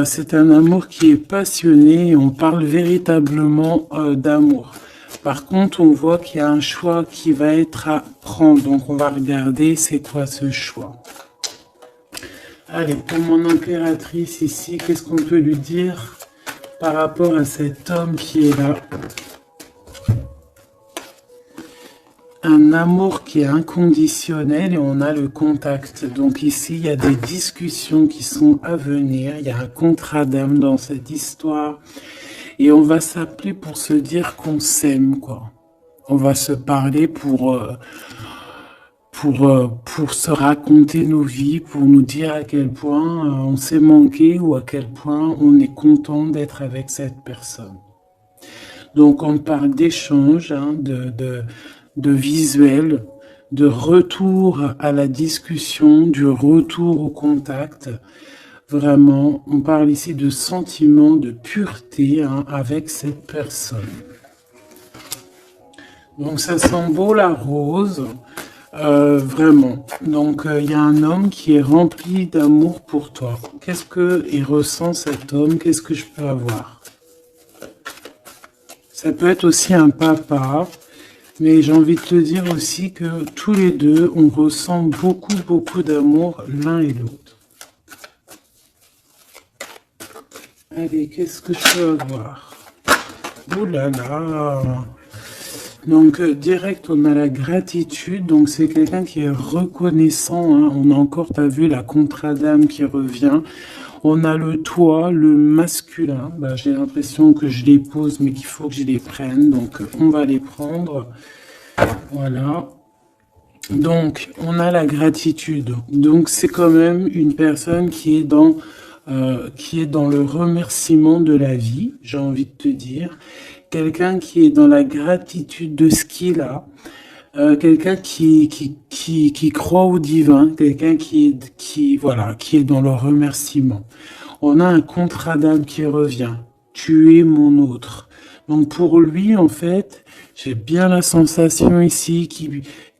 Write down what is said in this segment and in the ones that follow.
C'est un amour qui est passionné, on parle véritablement d'amour. Par contre, on voit qu'il y a un choix qui va être à prendre, donc on va regarder c'est quoi ce choix. Allez, pour mon impératrice ici, qu'est-ce qu'on peut lui dire par rapport à cet homme qui est là? Un amour qui est inconditionnel et on a le contact. Donc ici, il y a des discussions qui sont à venir. Il y a un contrat d'âme dans cette histoire. Et on va s'appeler pour se dire qu'on s'aime, quoi. On va se parler pour se raconter nos vies, pour nous dire à quel point on s'est manqué ou à quel point on est content d'être avec cette personne. Donc on parle d'échange, hein, de visuel, de retour à la discussion, du retour au contact. Vraiment, on parle ici de sentiment de pureté, hein, avec cette personne. Donc ça sent beau la rose, vraiment. Donc il y a un homme qui est rempli d'amour pour toi. Qu'est-ce qu'il ressent cet homme? Qu'est-ce que je peux avoir? Ça peut être aussi un papa. Mais j'ai envie de te dire aussi que tous les deux, on ressent beaucoup d'amour l'un et l'autre. Allez, qu'est-ce que je peux avoir? Ouh là là! Donc, direct, on a la gratitude. Donc, c'est quelqu'un qui est reconnaissant, hein. On a encore, t'as vu, la contrat d'âme qui revient. On a le toi, le masculin. Bah, j'ai l'impression que je les pose, mais qu'il faut que je les prenne. Donc, on va les prendre. Voilà. Donc, on a la gratitude. Donc, c'est quand même une personne qui est dans le remerciement de la vie, j'ai envie de te dire. Quelqu'un qui est dans la gratitude de ce qu'il a. Quelqu'un qui croit au divin, quelqu'un qui est dans le remerciement. On a un contrat d'âme qui revient. Tu es mon autre. Donc pour lui, en fait, j'ai bien la sensation ici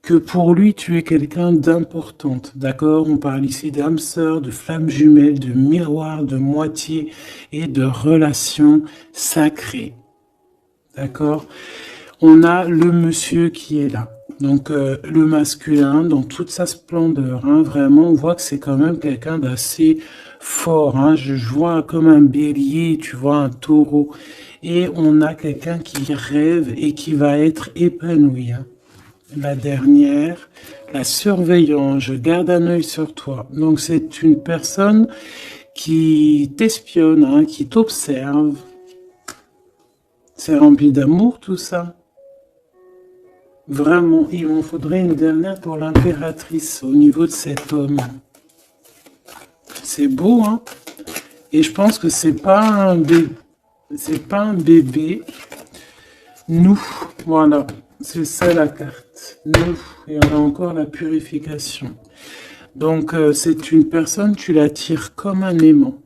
que pour lui, tu es quelqu'un d'importante. D'accord? On parle ici d'âme sœur, de flamme jumelle, de miroir, de moitié et de relation sacrée. D'accord? On a le monsieur qui est là. Donc le masculin dans toute sa splendeur, hein, vraiment on voit que c'est quand même quelqu'un d'assez fort, hein. Je vois comme un bélier, tu vois, un taureau, et on a quelqu'un qui rêve et qui va être épanoui, hein. La dernière, la surveillance, je garde un œil sur toi. Donc c'est une personne qui t'espionne, hein, qui t'observe. C'est rempli d'amour tout ça. Vraiment, il m'en faudrait une dernière pour l'impératrice au niveau de cet homme. C'est beau, hein? Et je pense que c'est pas un bébé. C'est pas un bébé. Nous, voilà. C'est ça la carte. Nous. Et on a encore la purification. Donc, c'est une personne, tu l'attires comme un aimant.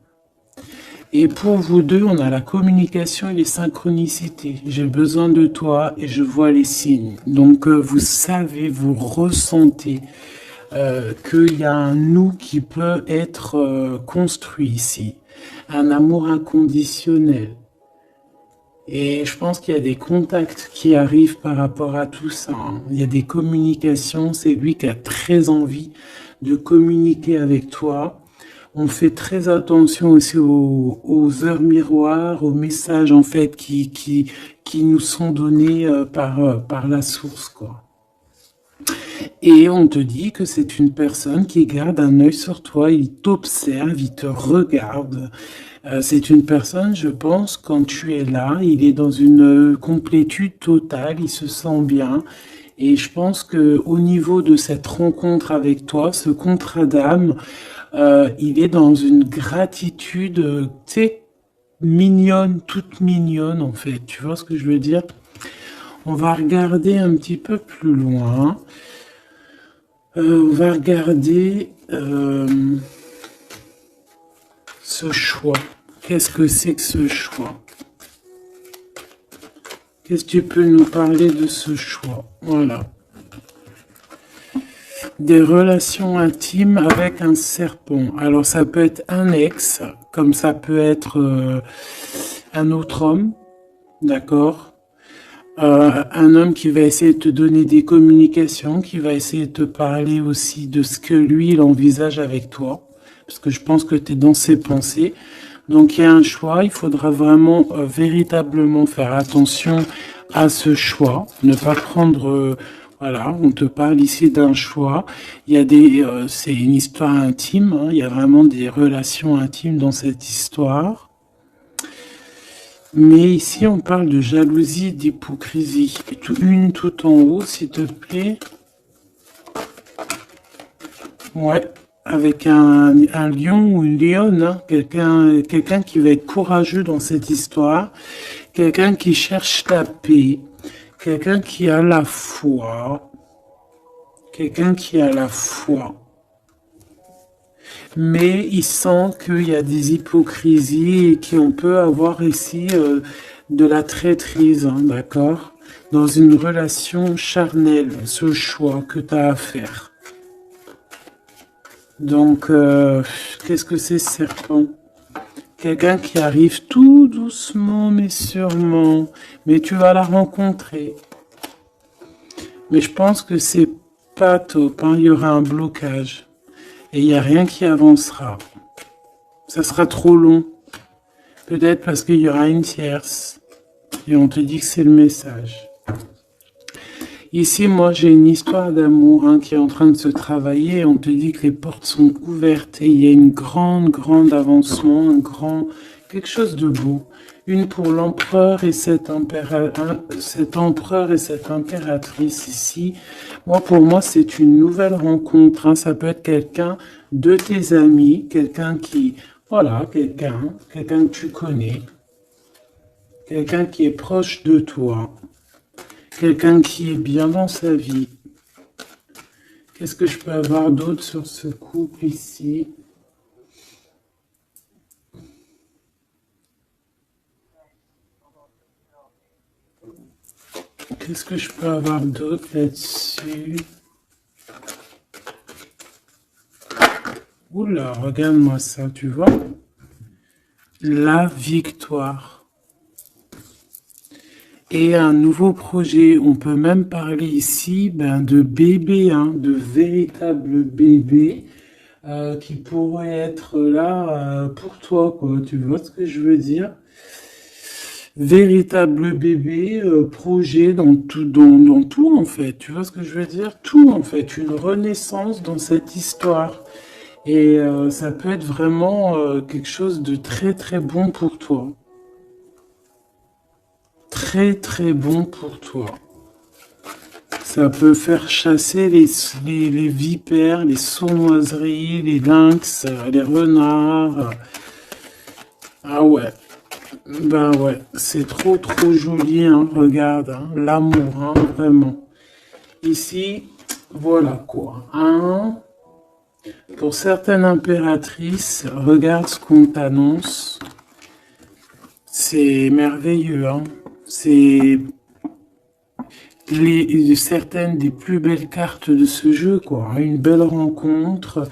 Et pour vous deux, on a la communication et les synchronicités. J'ai besoin de toi et je vois les signes. Donc, vous savez, vous ressentez qu'il y a un nous qui peut être construit ici. Un amour inconditionnel. Et je pense qu'il y a des contacts qui arrivent par rapport à tout ça, hein. Il y a des communications. C'est lui qui a très envie de communiquer avec toi. On fait très attention aussi aux heures miroirs, aux messages en fait qui nous sont donnés par la source, quoi. Et on te dit que c'est une personne qui garde un œil sur toi, il t'observe, il te regarde. C'est une personne, je pense, quand tu es là, il est dans une complétude totale, il se sent bien. Et je pense que au niveau de cette rencontre avec toi, ce contrat d'âme, il est dans une gratitude, tu sais, mignonne, toute mignonne en fait. Tu vois ce que je veux dire? On va regarder un petit peu plus loin. On va regarder ce choix. Qu'est-ce que c'est que ce choix? Qu'est-ce que tu peux nous parler de ce choix? Voilà. des relations intimes avec un serpent. Alors ça peut être un ex, comme ça peut être un autre homme, d'accord? Un homme qui va essayer de te donner des communications, qui va essayer de te parler aussi de ce que lui, il envisage avec toi, parce que je pense que tu es dans ses pensées. Donc il y a un choix, il faudra vraiment véritablement faire attention à ce choix, ne pas prendre... voilà, on te parle ici d'un choix. Il y a c'est une histoire intime, hein, il y a vraiment des relations intimes dans cette histoire. Mais ici, on parle de jalousie, d'hypocrisie. Une tout en haut, s'il te plaît. Ouais, avec un lion ou une lionne, hein. Quelqu'un qui va être courageux dans cette histoire. Quelqu'un qui cherche la paix. Quelqu'un qui a la foi. Quelqu'un qui a la foi. Mais il sent qu'il y a des hypocrisies et qu'on peut avoir ici de la traîtrise, hein, d'accord? Dans une relation charnelle, ce choix que tu as à faire. Donc, qu'est-ce que c'est, serpent? Quelqu'un qui arrive tout doucement mais sûrement, mais tu vas la rencontrer. Mais je pense que c'est pas top, hein, il y aura un blocage. Et il n'y a rien qui avancera. Ça sera trop long. Peut-être parce qu'il y aura une tierce. Et on te dit que c'est le message. Ici, moi, j'ai une histoire d'amour, hein, qui est en train de se travailler. On te dit que les portes sont ouvertes et il y a une grande avancement, quelque chose de beau. Une pour l'empereur et cet empereur et cette impératrice ici. Moi, pour moi, c'est une nouvelle rencontre, hein. Ça peut être quelqu'un de tes amis, quelqu'un qui, voilà, quelqu'un que tu connais, quelqu'un qui est proche de toi, quelqu'un qui est bien dans sa vie. Qu'est-ce que je peux avoir d'autre sur ce couple ici? Qu'est-ce que je peux avoir d'autre là-dessus? Oula, regarde-moi ça, tu vois? La victoire. Et un nouveau projet, on peut même parler ici de bébés, hein, de véritables bébés qui pourraient être là pour toi, quoi. Tu vois ce que je veux dire? Véritable bébé, projet dans tout en fait. Tu vois ce que je veux dire? Tout en fait, une renaissance dans cette histoire. Et ça peut être vraiment quelque chose de très très bon pour toi. Très très bon pour toi. Ça peut faire chasser les vipères, les sournoiseries, les lynx, les renards. Ah ouais. Ben ouais, c'est trop joli, hein, regarde, hein, l'amour, hein, vraiment. Ici, voilà quoi. Hein. Pour certaines impératrices, regarde ce qu'on t'annonce. C'est merveilleux, hein. C'est certaines des plus belles cartes de ce jeu, quoi. Une belle rencontre.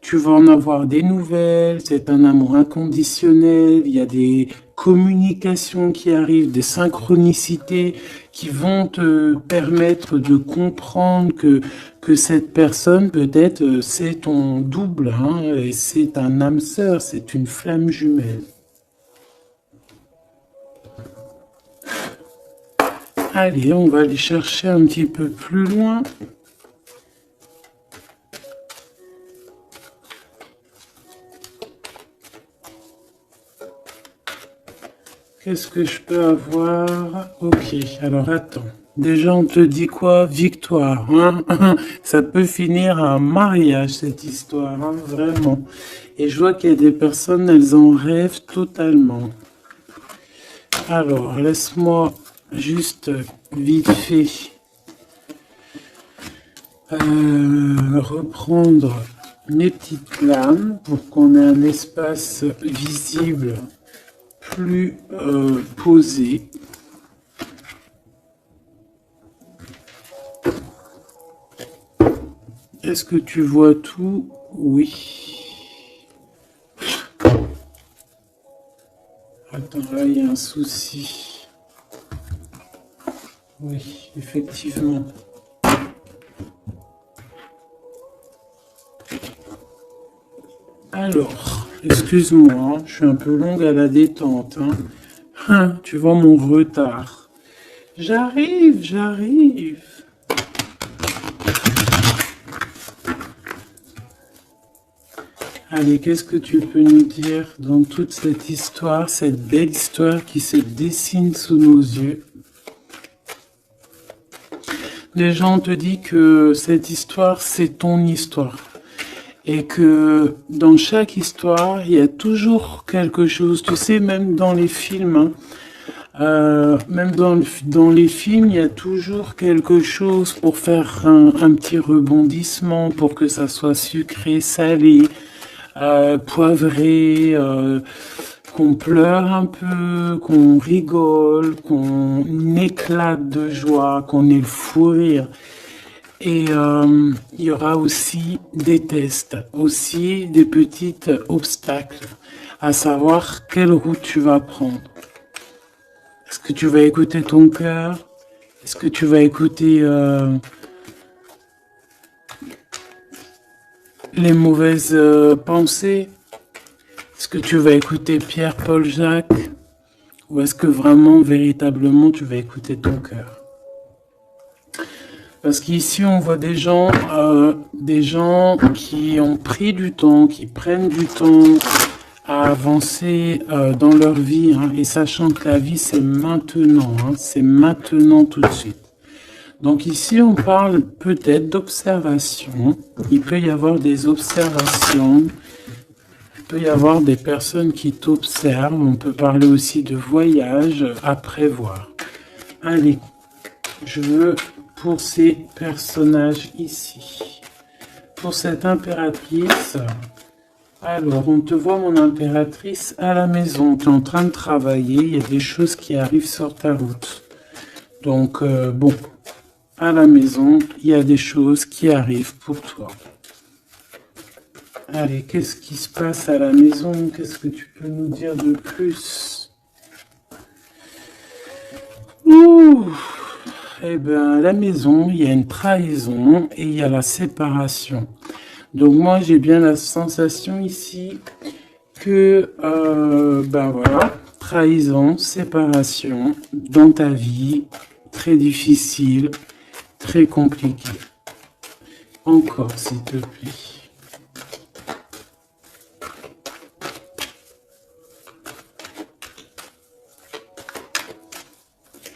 Tu vas en avoir des nouvelles, c'est un amour inconditionnel, il y a des communications qui arrivent, des synchronicités qui vont te permettre de comprendre que cette personne, peut-être, c'est ton double, hein, et c'est un âme sœur, c'est une flamme jumelle. Allez, on va aller chercher un petit peu plus loin. Qu'est-ce que je peux avoir? Ok, alors attends. Déjà, on te dit quoi? Victoire, hein? Ça peut finir à un mariage, cette histoire, hein, vraiment. Et je vois qu'il y a des personnes, elles en rêvent totalement. Alors, laisse-moi juste vite fait reprendre mes petites lames pour qu'on ait un espace visible plus posé. Est-ce que tu vois tout? Oui. Attends, là, il y a un souci. Oui, effectivement. Alors, excuse-moi, je suis un peu longue à la détente. Tu vois mon retard. J'arrive, j'arrive. Allez, qu'est-ce que tu peux nous dire dans toute cette histoire, cette belle histoire qui se dessine sous nos yeux? Déjà, on te dit que cette histoire, c'est ton histoire. Et que dans chaque histoire, il y a toujours quelque chose. Tu sais, même dans les films, même dans les films, il y a toujours quelque chose pour faire un petit rebondissement, pour que ça soit sucré, salé, poivré, qu'on pleure un peu, qu'on rigole, qu'on éclate de joie, qu'on ait le fou rire. Et il y aura aussi des tests, aussi des petits obstacles, à savoir quelle route tu vas prendre. Est-ce que tu vas écouter ton cœur? Est-ce que tu vas écouter les mauvaises pensées? Est-ce que tu vas écouter Pierre, Paul, Jacques? Ou est-ce que vraiment, véritablement, tu vas écouter ton cœur? Parce qu'ici, on voit des gens qui ont pris du temps, qui prennent du temps à avancer dans leur vie, et sachant que la vie, c'est maintenant, c'est maintenant tout de suite. Donc ici, on parle peut-être d'observation. Il peut y avoir des observations. Il peut y avoir des personnes qui t'observent. On peut parler aussi de voyage à prévoir. Allez, je veux pour ces personnages ici. Pour cette impératrice, alors on te voit mon impératrice à la maison. Tu es en train de travailler. Il y a des choses qui arrivent sur ta route. Donc bon. À la maison, il y a des choses qui arrivent pour toi. Allez, qu'est-ce qui se passe à la maison? Qu'est-ce que tu peux nous dire de plus? Ouh! Eh bien, à la maison, il y a une trahison et il y a la séparation. Donc moi, j'ai bien la sensation ici que, ben voilà, trahison, séparation dans ta vie, très difficile. Très compliqué. Encore, s'il te plaît.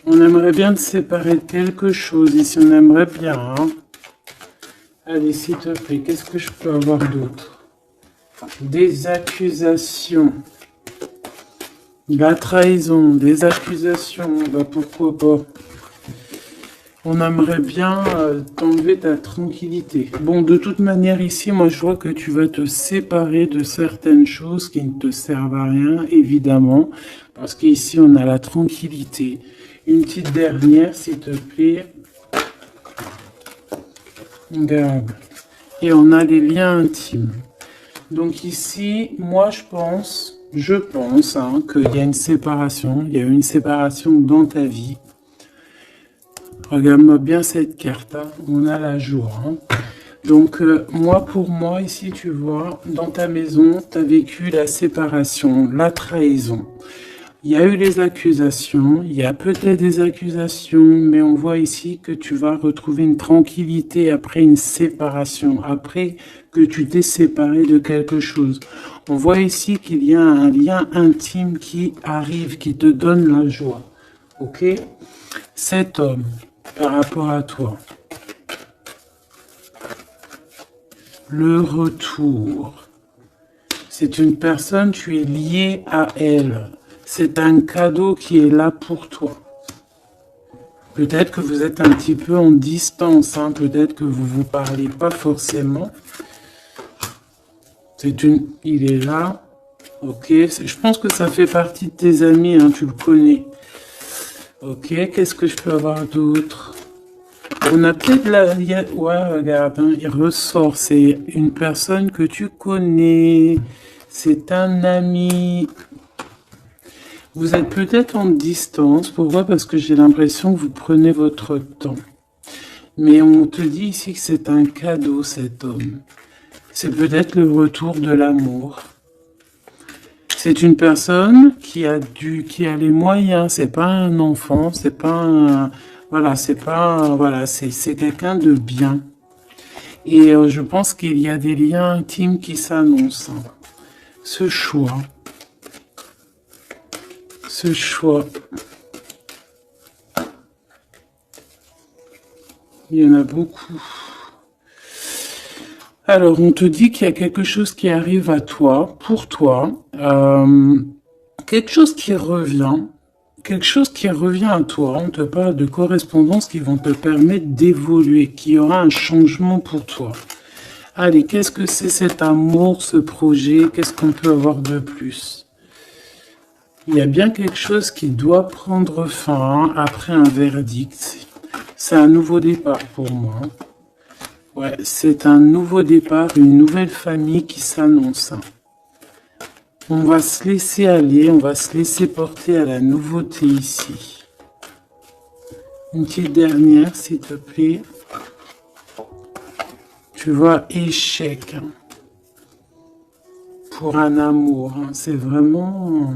On aimerait bien te séparer de quelque chose ici. On aimerait bien. Allez, s'il te plaît, qu'est-ce que je peux avoir d'autre? Des accusations. La trahison, des accusations. Bah, pourquoi pas? On aimerait bien t'enlever ta tranquillité. Bon, de toute manière, ici, moi, je vois que tu vas te séparer de certaines choses qui ne te servent à rien, évidemment. Parce qu'ici, on a la tranquillité. Une petite dernière, s'il te plaît. Regarde. Et on a les liens intimes. Donc ici, moi, je pense qu'il y a une séparation. Il y a une séparation dans ta vie. Regarde-moi bien cette carte, on a la joie. Donc, pour moi, ici, tu vois, dans ta maison, tu as vécu la séparation, la trahison. Il y a eu les accusations, il y a peut-être des accusations, mais on voit ici que tu vas retrouver une tranquillité après une séparation, après que tu t'es séparé de quelque chose. On voit ici qu'il y a un lien intime qui arrive, qui te donne la joie. Ok? Cet homme, par rapport à toi, le retour, c'est une personne, tu es lié à elle. C'est un cadeau qui est là pour toi. Peut-être que vous êtes un petit peu en distance, peut-être que vous ne vous parlez pas forcément. Il est là, ok. Je pense que ça fait partie de tes amis, tu le connais. Ok, qu'est-ce que je peux avoir d'autre? On a peut-être ouais, regarde, hein, il ressort. C'est une personne que tu connais. C'est un ami. Vous êtes peut-être en distance. Pourquoi? Parce que j'ai l'impression que vous prenez votre temps. Mais on te dit ici que c'est un cadeau, cet homme. C'est peut-être le retour de l'amour. C'est une personne qui a les moyens. C'est pas un enfant. C'est pas un, voilà, c'est pas, voilà, c'est quelqu'un de bien. Et je pense qu'il y a des liens intimes qui s'annoncent. Ce choix. Ce choix. Il y en a beaucoup. Alors, on te dit qu'il y a quelque chose qui arrive à toi, pour toi. Quelque chose qui revient. Quelque chose qui revient à toi. On te parle de correspondances qui vont te permettre d'évoluer, qu'il y aura un changement pour toi. Allez, qu'est-ce que c'est cet amour, ce projet? Qu'est-ce qu'on peut avoir de plus? Il y a bien quelque chose qui doit prendre fin après un verdict. C'est un nouveau départ pour moi. Ouais, c'est un nouveau départ, une nouvelle famille qui s'annonce. On va se laisser aller, on va se laisser porter à la nouveauté ici. Une petite dernière, s'il te plaît. Tu vois, échec. Pour un amour. C'est vraiment...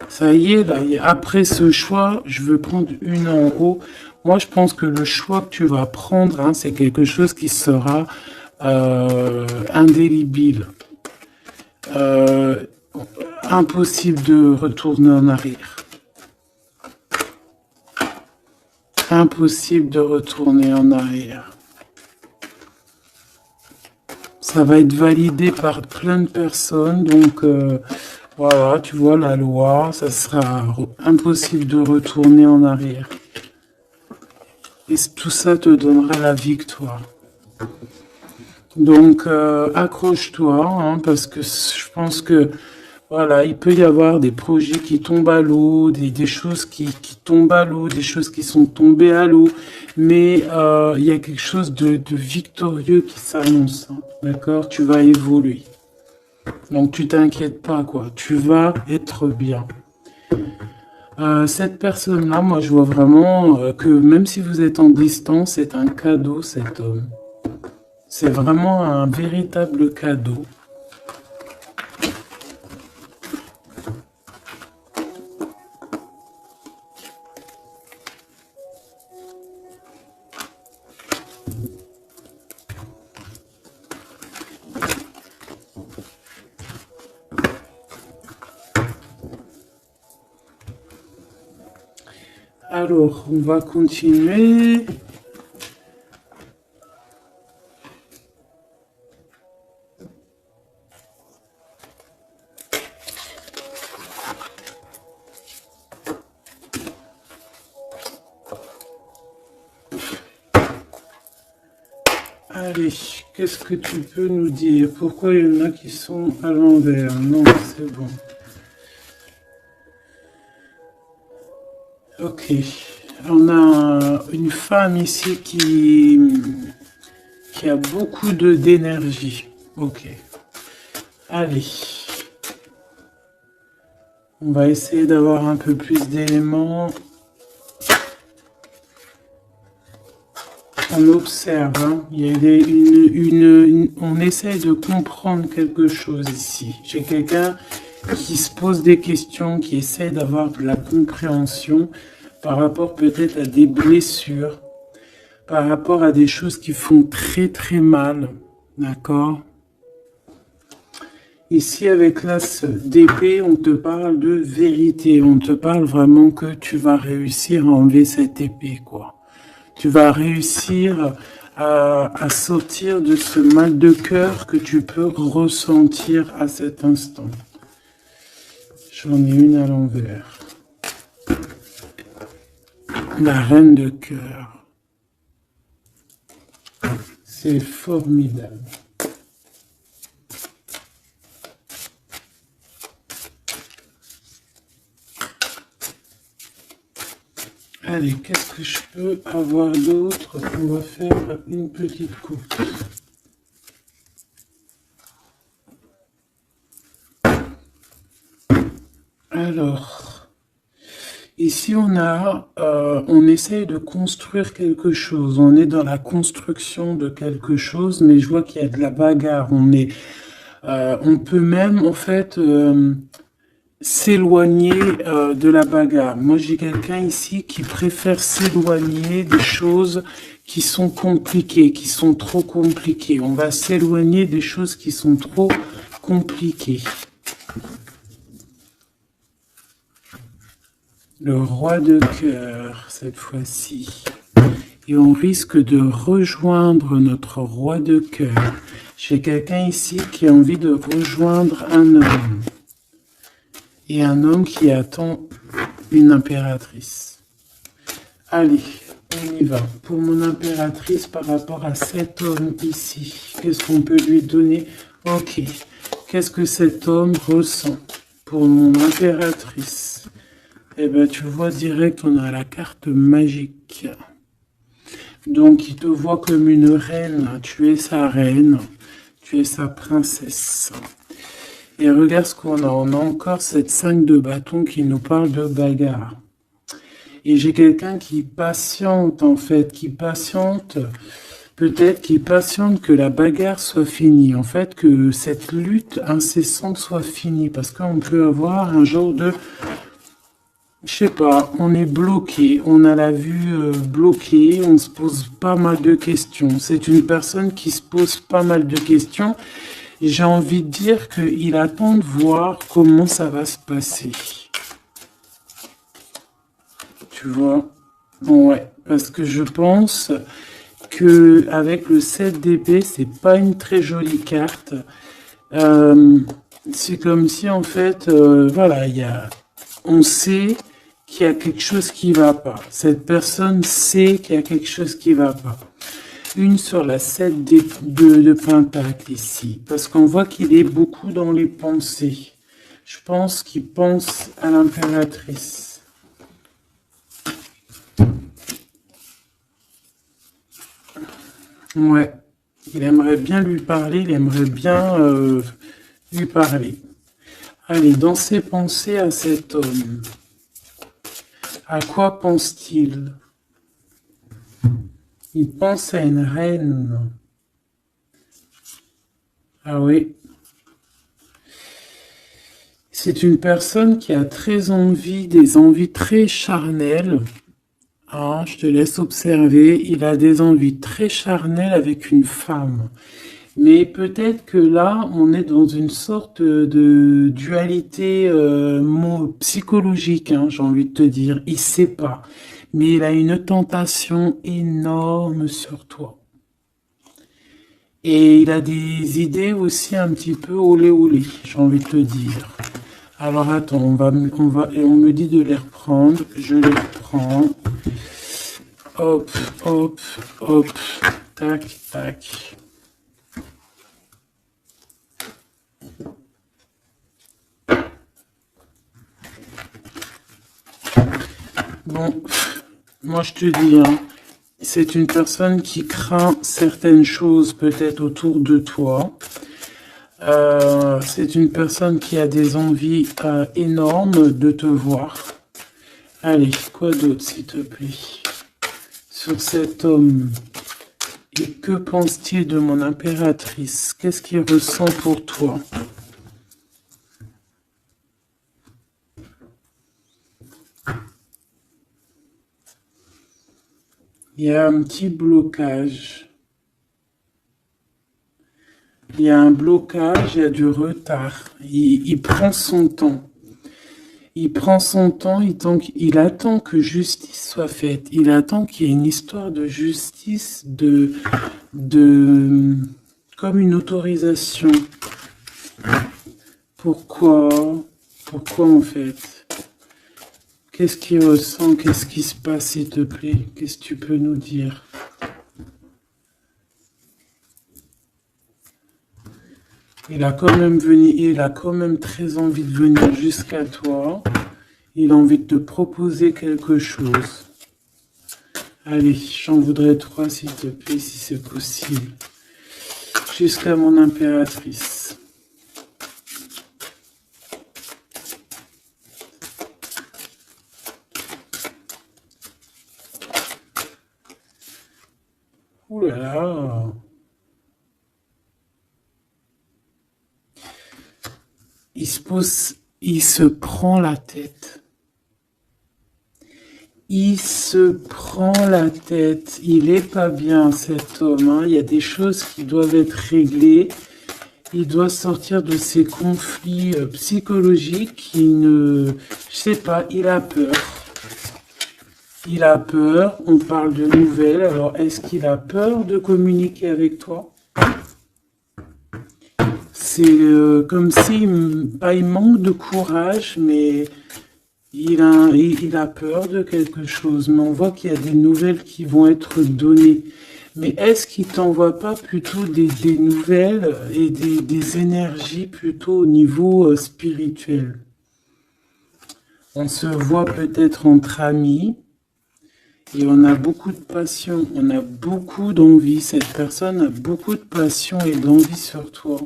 Ça y est, là, après ce choix, je veux prendre une en haut. Moi, je pense que le choix que tu vas prendre, c'est quelque chose qui sera indélébile. Impossible de retourner en arrière. Impossible de retourner en arrière. Ça va être validé par plein de personnes, donc voilà, tu vois la loi, ça sera impossible de retourner en arrière. Et tout ça te donnera la victoire. Donc accroche-toi, parce que je pense que voilà, il peut y avoir des projets qui tombent à l'eau, des choses qui tombent à l'eau, des choses qui sont tombées à l'eau, mais il y a quelque chose de victorieux qui s'annonce, d'accord? Tu vas évoluer. Donc tu t'inquiètes pas, quoi. Tu vas être bien. Cette personne-là, moi je vois vraiment que même si vous êtes en distance, c'est un cadeau, cet homme. C'est vraiment un véritable cadeau. Alors, on va continuer. Allez, qu'est-ce que tu peux nous dire? Pourquoi il y en a qui sont à l'envers? Non, c'est bon. Ok. On a une femme ici qui a beaucoup d'énergie. Ok. Allez. On va essayer d'avoir un peu plus d'éléments. On observe, il y a on essaie de comprendre quelque chose ici. J'ai quelqu'un qui se pose des questions, qui essaie d'avoir de la compréhension par rapport peut-être à des blessures, par rapport à des choses qui font très très mal, d'accord? Ici, avec l'as d'épée, on te parle de vérité, on te parle vraiment que tu vas réussir à enlever cette épée, quoi. Tu vas réussir à sortir de ce mal de cœur que tu peux ressentir à cet instant. J'en ai une à l'envers. La reine de cœur. C'est formidable. Allez, qu'est-ce que je peux avoir d'autre? On va faire une petite coupe. Alors, ici on essaye de construire quelque chose. On est dans la construction de quelque chose, mais je vois qu'il y a de la bagarre. On peut même, en fait, s'éloigner de la bagarre. Moi, j'ai quelqu'un ici qui préfère s'éloigner des choses qui sont compliquées, qui sont trop compliquées. On va s'éloigner des choses qui sont trop compliquées. Le roi de cœur, cette fois-ci. Et on risque de rejoindre notre roi de cœur. J'ai quelqu'un ici qui a envie de rejoindre un homme. Et un homme qui attend une impératrice. Allez, on y va. Pour mon impératrice, par rapport à cet homme ici, qu'est-ce qu'on peut lui donner? Ok. Qu'est-ce que cet homme ressent pour mon impératrice? Eh bien, tu vois direct, on a la carte magique. Donc, il te voit comme une reine. Tu es sa reine. Tu es sa princesse. Et regarde ce qu'on a. On a encore cette 5 de bâton qui nous parle de bagarre. Et j'ai quelqu'un qui patiente, en fait, qui patiente, peut-être qui patiente que la bagarre soit finie. En fait, que cette lutte incessante soit finie. Parce qu'on peut avoir un genre de... Je sais pas, on est bloqué, on a la vue bloquée, on se pose pas mal de questions. C'est une personne qui se pose pas mal de questions. Et j'ai envie de dire qu'il attend de voir comment ça va se passer. Tu vois? Ouais, parce que je pense que avec le 7 d'épée, c'est pas une très jolie carte. C'est comme si en fait, voilà, on sait qu'il y a quelque chose qui va pas. Cette personne sait qu'il y a quelque chose qui va pas. Une sur la 7 de Pentacle ici. Parce qu'on voit qu'il est beaucoup dans les pensées. Je pense qu'il pense à l'impératrice. Ouais. Il aimerait bien lui parler. Il aimerait bien lui parler. Allez, dans ses pensées à cet homme. À quoi pense-t-il? Il pense à une reine. Ah oui. C'est une personne qui a très envie, des envies très charnelles. Ah, je te laisse observer. Il a des envies très charnelles avec une femme. Mais peut-être que là, on est dans une sorte de dualité psychologique, hein, j'ai envie de te dire. Il sait pas. Mais il a une tentation énorme sur toi. Et il a des idées aussi un petit peu olé olé, j'ai envie de te dire. Alors attends, et on me dit de les reprendre. Je les reprends. Hop, hop, hop. Tac, tac. Bon, moi je te dis, hein, c'est une personne qui craint certaines choses peut-être autour de toi. C'est une personne qui a des envies énormes de te voir. Allez, quoi d'autre s'il te plaît? Sur cet homme. Et que pense-t-il de mon impératrice? Qu'est-ce qu'il ressent pour toi? Il y a un petit blocage. Il y a un blocage, il y a du retard. Il prend son temps. Il prend son temps, il attend que justice soit faite. Il attend qu'il y ait une histoire de justice, comme une autorisation. Pourquoi en fait? Qu'est-ce qu'il ressent? Qu'est-ce qui se passe, s'il te plaît? Qu'est-ce que tu peux nous dire? Il a quand même très envie de venir jusqu'à toi. Il a envie de te proposer quelque chose. Allez, j'en voudrais 3 s'il te plaît, si c'est possible. Jusqu'à mon impératrice. Ouh là là. Il se prend la tête. Il se prend la tête. Il est pas bien, cet homme, hein. Il y a des choses qui doivent être réglées. Il doit sortir de ces conflits psychologiques. Je sais pas, il a peur. Il a peur. On parle de nouvelles. Alors, est-ce qu'il a peur de communiquer avec toi? C'est comme si, pas il manque de courage, mais il a peur de quelque chose. Mais on voit qu'il y a des nouvelles qui vont être données. Mais est-ce qu'il t'envoie pas plutôt des nouvelles et des énergies plutôt au niveau spirituel? On se voit peut-être entre amis et on a beaucoup de passion, on a beaucoup d'envie. Cette personne a beaucoup de passion et d'envie sur toi.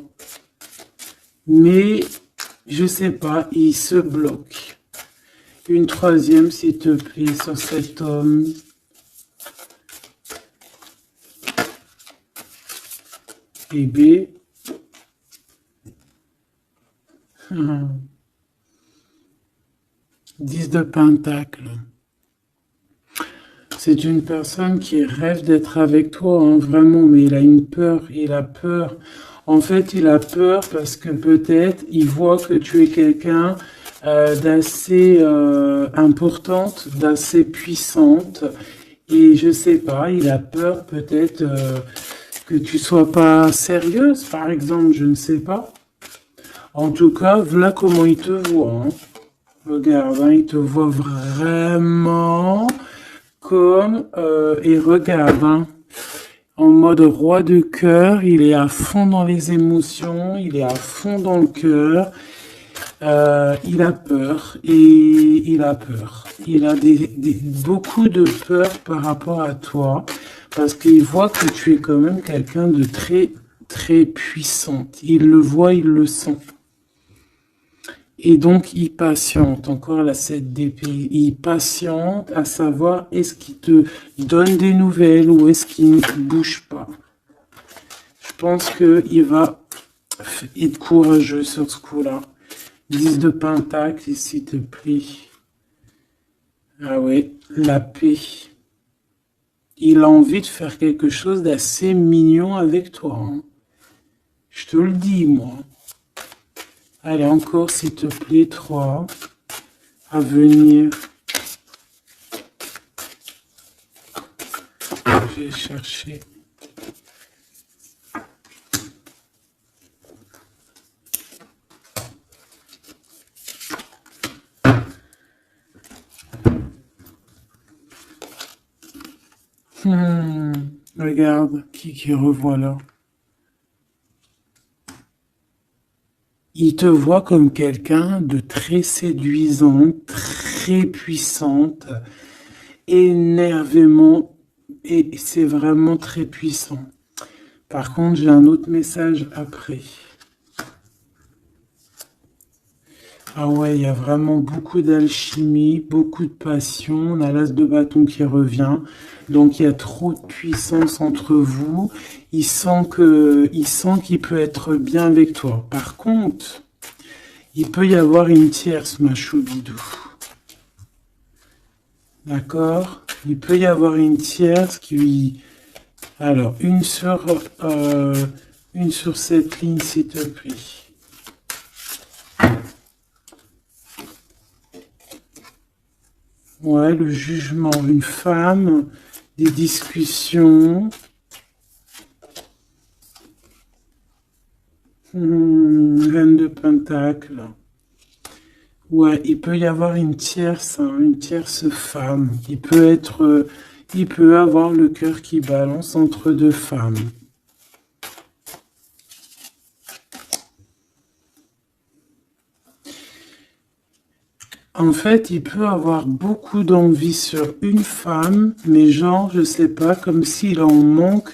Mais, je sais pas, il se bloque. Une troisième, s'il te plaît, sur cet homme. Et B. 10 de Pentacle. C'est une personne qui rêve d'être avec toi, hein, vraiment, mais il a une peur, il a peur. En fait, il a peur parce que peut-être il voit que tu es quelqu'un d'assez importante, d'assez puissante. Et je sais pas, il a peur peut-être que tu sois pas sérieuse, par exemple, je ne sais pas. En tout cas, voilà comment il te voit. Hein. Regarde, hein, il te voit vraiment comme... et regarde, hein, en mode roi de cœur, il est à fond dans les émotions, il est à fond dans le cœur. Il a peur et il a peur. Il a beaucoup de peur par rapport à toi parce qu'il voit que tu es quand même quelqu'un de très, très puissante. Il le voit, il le sent. Et donc, il patiente. Encore la 7 d'épée. Il patiente à savoir est-ce qu'il te donne des nouvelles ou est-ce qu'il ne bouge pas. Je pense qu'il va être courageux sur ce coup-là. 10 de Pentacle, s'il te plaît. Ah ouais, la paix. Il a envie de faire quelque chose d'assez mignon avec toi. Hein. Je te le dis, moi. Allez, encore, s'il te plaît, 3. À venir. Je vais chercher. Regarde, qui revoit là. Il te voit comme quelqu'un de très séduisant, très puissante, énervément, et c'est vraiment très puissant. Par contre, j'ai un autre message après. Ah ouais, il y a vraiment beaucoup d'alchimie, beaucoup de passion. On a l'as de bâton qui revient. Donc, il y a trop de puissance entre vous. Il sent qu'il peut être bien avec toi. Par contre, il peut y avoir une tierce, ma choubidou. D'accord? Il peut y avoir une tierce qui... Alors, une sur cette ligne, s'il te plaît. Ouais, le jugement, une femme, des discussions. Reine de Pentacle. Ouais, il peut y avoir une tierce femme. Il peut avoir le cœur qui balance entre deux femmes. En fait, il peut avoir beaucoup d'envie sur une femme, mais genre, je sais pas, comme s'il en manque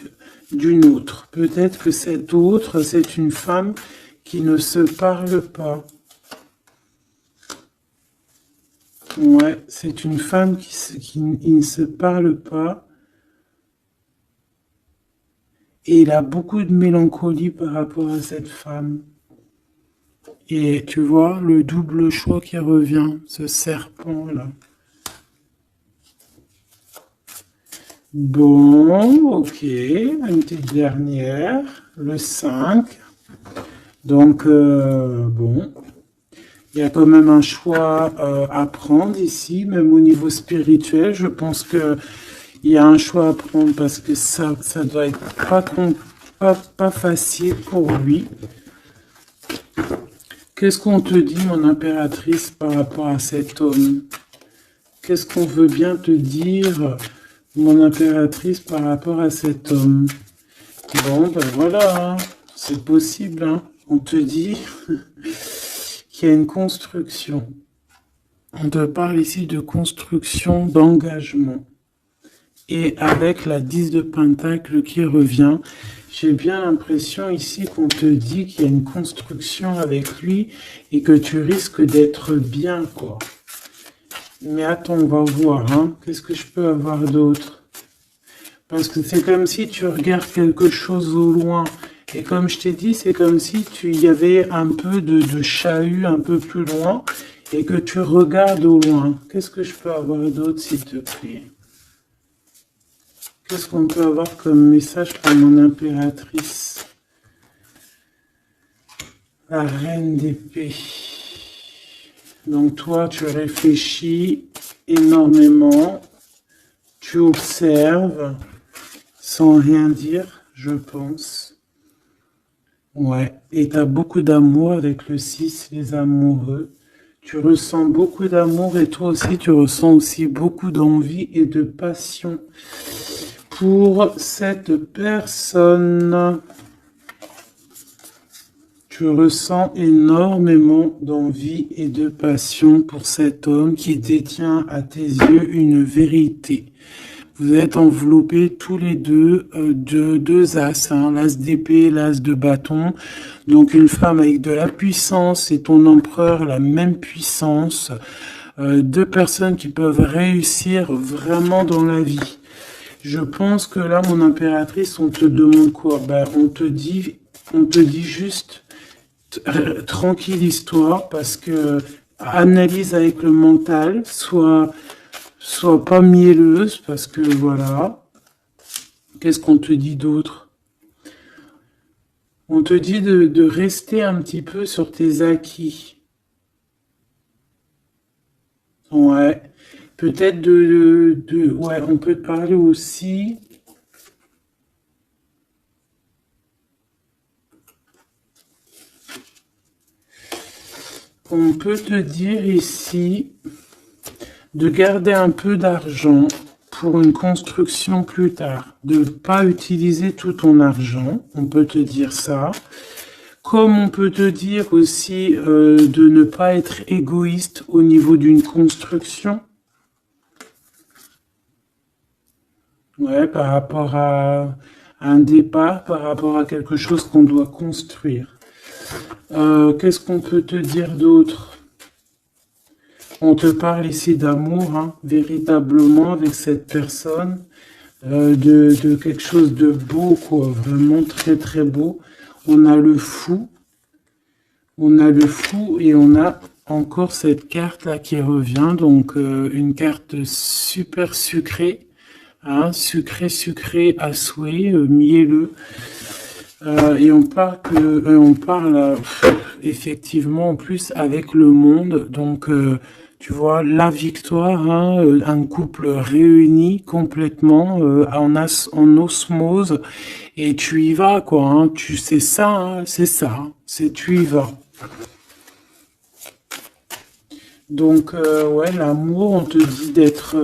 d'une autre. Peut-être que cette autre, c'est une femme qui ne se parle pas. Ouais, c'est une femme qui ne se parle pas. Et il a beaucoup de mélancolie par rapport à cette femme. Et tu vois, le double choix qui revient, ce serpent-là. Bon, ok, une petite dernière, le 5. Donc, bon, il y a quand même un choix à prendre ici, même au niveau spirituel. Je pense que il y a un choix à prendre parce que ça doit être pas facile pour lui. Qu'est-ce qu'on te dit, mon impératrice, par rapport à cet homme? Qu'est-ce qu'on veut bien te dire, mon impératrice, par rapport à cet homme? Bon, ben voilà, hein, c'est possible, hein. On te dit qu'il y a une construction. On te parle ici de construction, d'engagement. Et avec la 10 de Pentacle qui revient, j'ai bien l'impression ici qu'on te dit qu'il y a une construction avec lui et que tu risques d'être bien, quoi. Mais attends, on va voir, hein. Qu'est-ce que je peux avoir d'autre? Parce que c'est comme si tu regardes quelque chose au loin. Et comme je t'ai dit, c'est comme si il y avait un peu de chahut un peu plus loin et que tu regardes au loin. Qu'est-ce que je peux avoir d'autre, s'il te plaît? Qu'est-ce qu'on peut avoir comme message pour mon impératrice? La reine d'épée. Donc toi, tu réfléchis énormément, tu observes, sans rien dire, je pense. Ouais, et tu as beaucoup d'amour avec le 6, les amoureux. Tu ressens beaucoup d'amour et toi aussi, tu ressens aussi beaucoup d'envie et de passion pour cette personne. Tu ressens énormément d'envie et de passion pour cet homme qui détient à tes yeux une vérité. Vous êtes enveloppés tous les deux de deux as, hein, l'as d'épée, l'as de bâton. Donc une femme avec de la puissance et ton empereur, la même puissance. Deux personnes qui peuvent réussir vraiment dans la vie. Je pense que là, mon impératrice, on te demande quoi? Ben, on te dit juste tranquillise-toi parce que analyse avec le mental, sois pas mielleuse parce que voilà. Qu'est-ce qu'on te dit d'autre? On te dit de rester un petit peu sur tes acquis. Ouais. Peut-être ouais, on peut te parler aussi. On peut te dire ici de garder un peu d'argent pour une construction plus tard, de ne pas utiliser tout ton argent, on peut te dire ça. Comme on peut te dire aussi de ne pas être égoïste au niveau d'une construction. Ouais, par rapport à un départ, par rapport à quelque chose qu'on doit construire. Qu'est-ce qu'on peut te dire d'autre? On te parle ici d'amour, hein, véritablement, avec cette personne, de quelque chose de beau, quoi, vraiment très très beau. On a le fou et on a encore cette carte-là qui revient, donc une carte super sucrée, hein, sucré à souhait, mielleux. Et on parle effectivement en plus avec le monde, donc tu vois la victoire, hein, un couple réuni complètement en osmose et tu y vas quoi, hein, tu sais ça, hein, c'est ça, hein, c'est tu y vas. Donc ouais, l'amour, on te dit d'être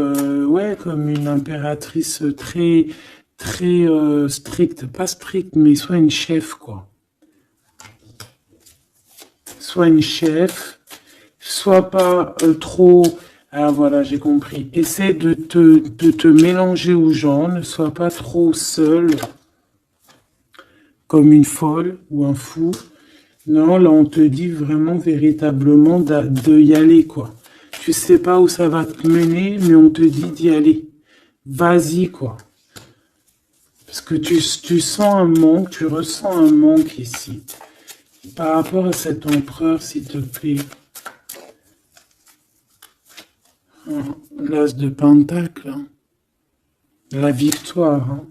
ouais comme une impératrice très très stricte, pas stricte, mais soit une chef quoi. Soit une chef, Sois pas trop... Ah voilà, j'ai compris. Essaie de te mélanger aux gens, ne sois pas trop seul, comme une folle ou un fou. Non, là, on te dit vraiment, véritablement, de y aller, quoi. Tu sais pas où ça va te mener, mais on te dit d'y aller. Vas-y, quoi. Parce que tu sens un manque, tu ressens un manque ici. Par rapport à cet empereur, s'il te plaît. L'as de Pentacle. Hein. La victoire. Hein.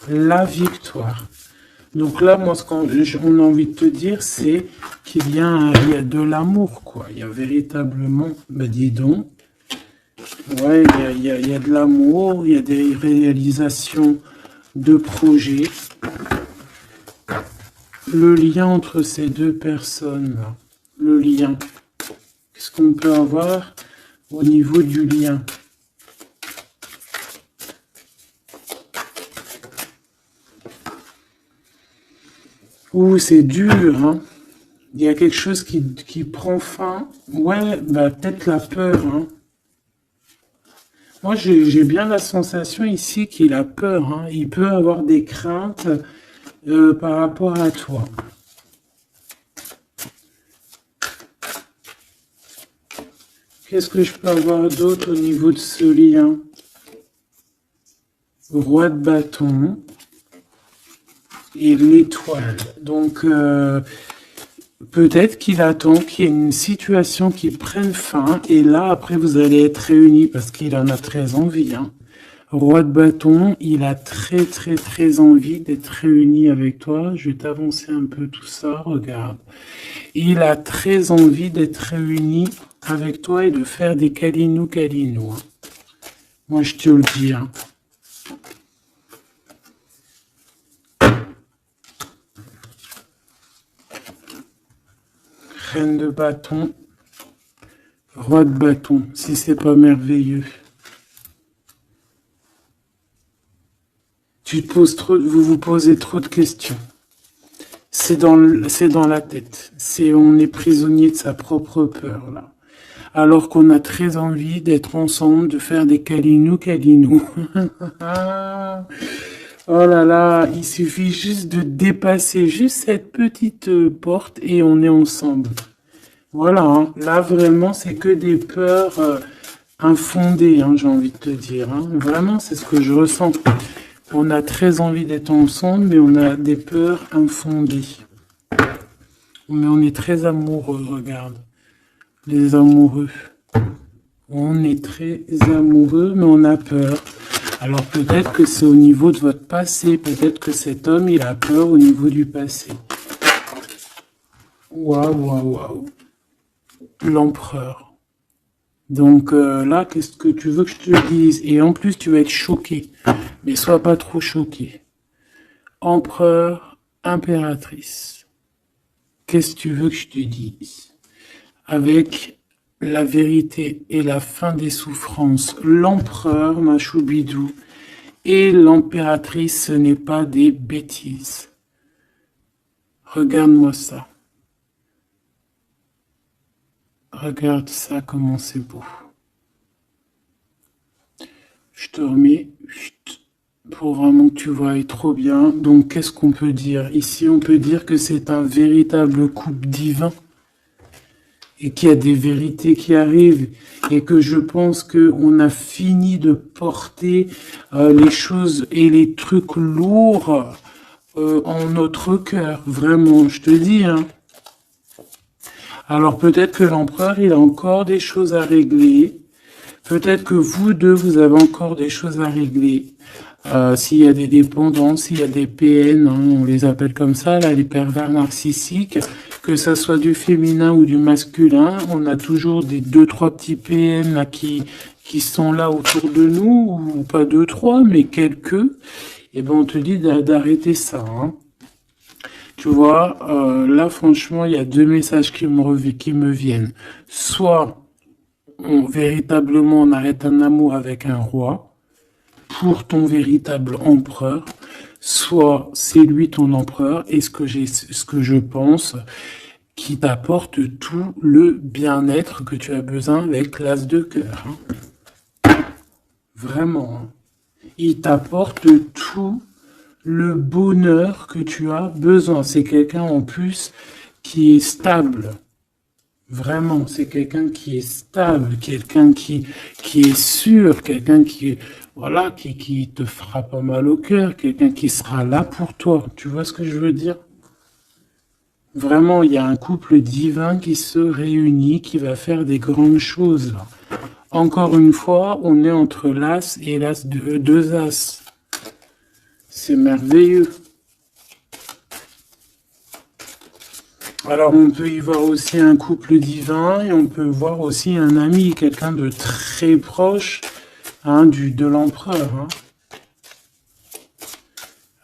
La victoire. Donc là, moi, ce qu'on a envie de te dire, c'est qu'il y a de l'amour, quoi. Il y a véritablement, ben dis donc, ouais, il y a de l'amour, il y a des réalisations de projets. Le lien entre ces deux personnes, là, le lien, qu'est-ce qu'on peut avoir au niveau du lien? Ouh, c'est dur, hein. Il y a quelque chose qui prend fin. Ouais, bah peut-être la peur, hein. Moi, j'ai bien la sensation ici qu'il a peur, hein. Il peut avoir des craintes par rapport à toi. Qu'est-ce que je peux avoir d'autre au niveau de ce lien? Roi de bâton et l'étoile. Donc, peut-être qu'il attend qu'il y ait une situation qui prenne fin. Et là, après, vous allez être réunis parce qu'il en a très envie. Hein. Roi de bâton, il a très, très, très envie d'être réuni avec toi. Je vais t'avancer un peu tout ça. Regarde. Il a très envie d'être réuni avec toi et de faire des câlinous. Hein. Moi, je te le dis. Hein. Reine de bâton, roi de bâton, si c'est pas merveilleux. Vous vous posez trop de questions. C'est dans la tête. On est prisonnier de sa propre peur, là. Alors qu'on a très envie d'être ensemble, de faire des câlinous. Oh là là, il suffit juste de dépasser juste cette petite porte et on est ensemble. Voilà, hein. Là vraiment c'est que des peurs infondées, hein, j'ai envie de te dire. Hein. Vraiment c'est ce que je ressens. On a très envie d'être ensemble, mais on a des peurs infondées. Mais on est très amoureux, regarde. Les amoureux. On est très amoureux, mais on a peur. Alors peut-être que c'est au niveau de votre passé. Peut-être que cet homme, il a peur au niveau du passé. Waouh. L'empereur. Donc là, qu'est-ce que tu veux que je te dise? Et en plus, tu vas être choqué. Mais sois pas trop choqué. Empereur, impératrice. Qu'est-ce que tu veux que je te dise? Avec la vérité et la fin des souffrances, l'empereur, ma choubidou, et l'impératrice, ce n'est pas des bêtises. Regarde-moi ça. Regarde ça, comment c'est beau. Je te remets pour vraiment que tu vois trop bien. Donc, qu'est-ce qu'on peut dire? Ici, on peut dire que c'est un véritable couple divin et qu'il y a des vérités qui arrivent et que je pense qu'on a fini de porter les choses et les trucs lourds en notre cœur. Vraiment, je te dis, hein. Alors peut-être que l'empereur, il a encore des choses à régler. Peut-être que vous deux, vous avez encore des choses à régler. S'il y a des dépendances, s'il y a des PN, hein, on les appelle comme ça, là, les pervers narcissiques, que ça soit du féminin ou du masculin, on a toujours des 2-3 petits PN là, qui sont là autour de nous, ou pas 2-3, mais quelques. Et ben on te dit d'arrêter ça. Hein. Tu vois, là franchement, il y a deux messages qui me viennent. Soit véritablement on arrête un amour avec un roi pour ton véritable empereur, soit c'est lui ton empereur et ce que je pense qui t'apporte tout le bien-être que tu as besoin avec l'as de cœur. Vraiment. Il t'apporte tout le bonheur que tu as besoin. C'est quelqu'un en plus qui est stable. Vraiment, c'est quelqu'un qui est stable, quelqu'un qui est sûr, quelqu'un qui, voilà, qui te fera pas mal au cœur, quelqu'un qui sera là pour toi. Tu vois ce que je veux dire? Vraiment, il y a un couple divin qui se réunit, qui va faire des grandes choses, là. Encore une fois, on est entre l'as et l'as de deux as. C'est merveilleux. Alors, on peut y voir aussi un couple divin et on peut voir aussi un ami, quelqu'un de très proche, hein, de l'empereur. Hein.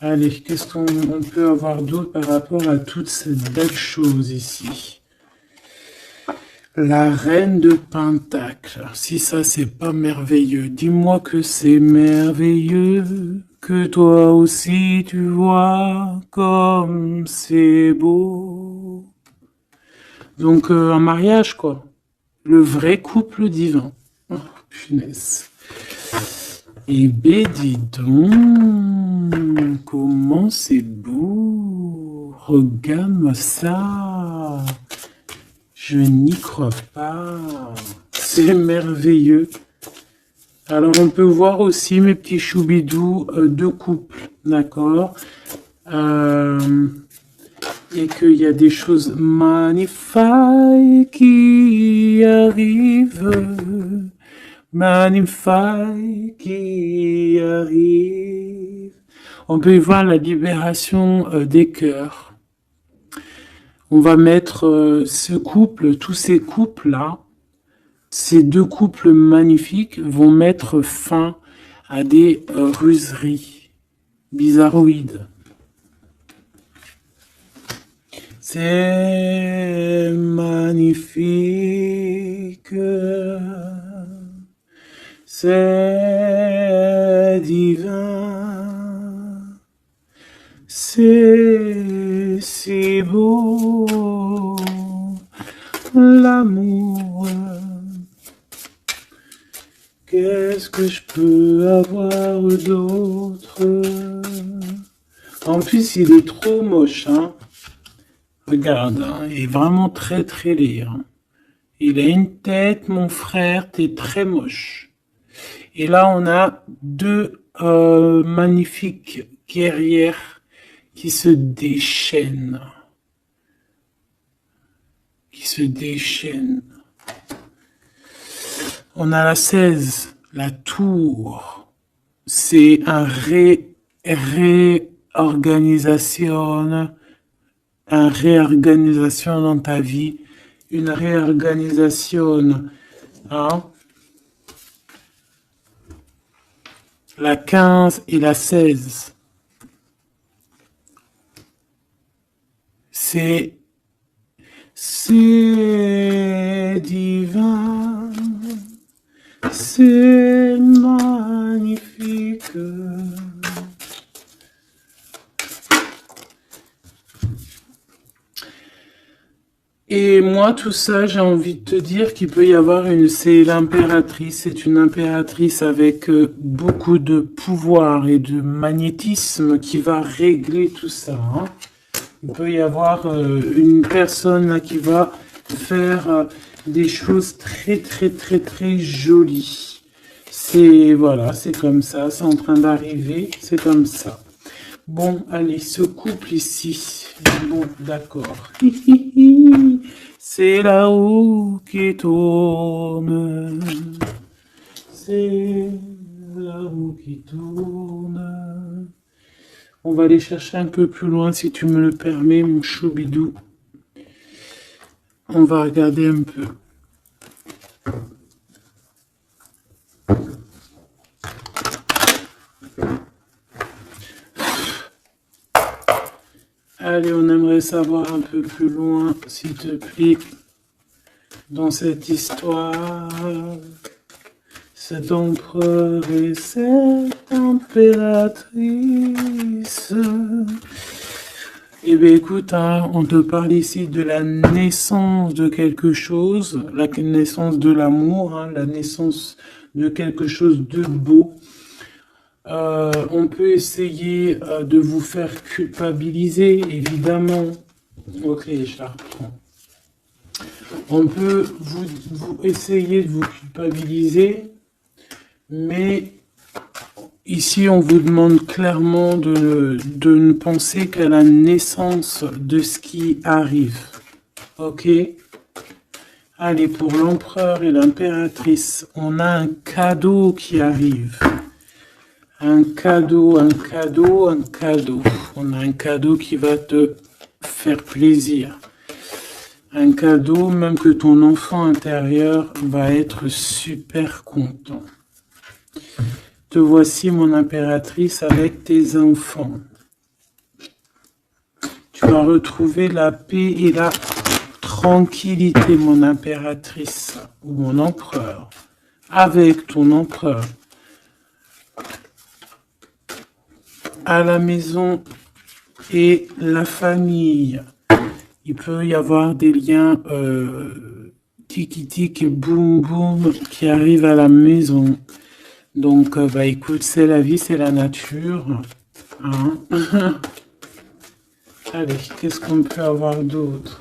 Allez, qu'est-ce qu'on peut avoir d'autre par rapport à toutes ces belles choses ici? La reine de Pentacle. Si ça, c'est pas merveilleux, dis-moi que c'est merveilleux, que toi aussi tu vois comme c'est beau. Donc, un mariage, quoi. Le vrai couple divin. Oh, punaise. Eh ben, dis donc, comment c'est beau. Regarde-moi ça. Je n'y crois pas. C'est merveilleux. Alors, on peut voir aussi, mes petits choubidous, deux couples, d'accord, et qu'il y a des choses magnifiques qui arrivent. Magnifiques qui arrivent. On peut y voir la libération des cœurs. On va mettre ce couple, tous ces couples-là, ces deux couples magnifiques vont mettre fin à des ruseries bizarroïdes. C'est magnifique, c'est divin, c'est si beau, l'amour. Qu'est-ce que je peux avoir d'autre? En plus, il est trop moche, hein. Regarde, hein, il est vraiment très très laid. Hein. Il a une tête, mon frère, t'es très moche. Et là, on a deux magnifiques guerrières qui se déchaînent. On a la 16, la tour. C'est un réorganisation dans ta vie, une réorganisation, hein. La 15 et la 16, c'est divin, c'est magnifique. Et moi, tout ça, j'ai envie de te dire qu'il peut y avoir c'est l'impératrice, c'est une impératrice avec beaucoup de pouvoir et de magnétisme qui va régler tout ça. Hein. Il peut y avoir une personne là qui va faire des choses très très très très jolies. Voilà, c'est comme ça, c'est en train d'arriver, c'est comme ça. Bon, allez, ce couple ici. Bon, d'accord. C'est la roue qui tourne. C'est la roue qui tourne. On va aller chercher un peu plus loin, si tu me le permets, mon choubidou. On va regarder un peu. Allez, on aimerait savoir un peu plus loin, s'il te plaît, dans cette histoire. Cet empereur et cette impératrice Eh bien, écoute, hein, on te parle ici de la naissance de quelque chose, la naissance de l'amour, hein, la naissance de quelque chose de beau. On peut essayer de vous faire culpabiliser, évidemment. Ok, je la reprends. On peut vous essayer de vous culpabiliser, mais ici, on vous demande clairement de ne penser qu'à la naissance de ce qui arrive. Ok? Allez, pour l'empereur et l'impératrice, on a un cadeau qui arrive. Un cadeau, un cadeau, un cadeau. On a un cadeau qui va te faire plaisir. Un cadeau, même que ton enfant intérieur va être super content. Te voici, mon impératrice, avec tes enfants. Tu vas retrouver la paix et la tranquillité, mon impératrice, ou mon empereur, avec ton empereur. À la maison et la famille. Il peut y avoir des liens tiki-tic et boum-boum qui arrivent à la maison. Donc, bah écoute, c'est la vie, c'est la nature. Hein. Allez, qu'est-ce qu'on peut avoir d'autre?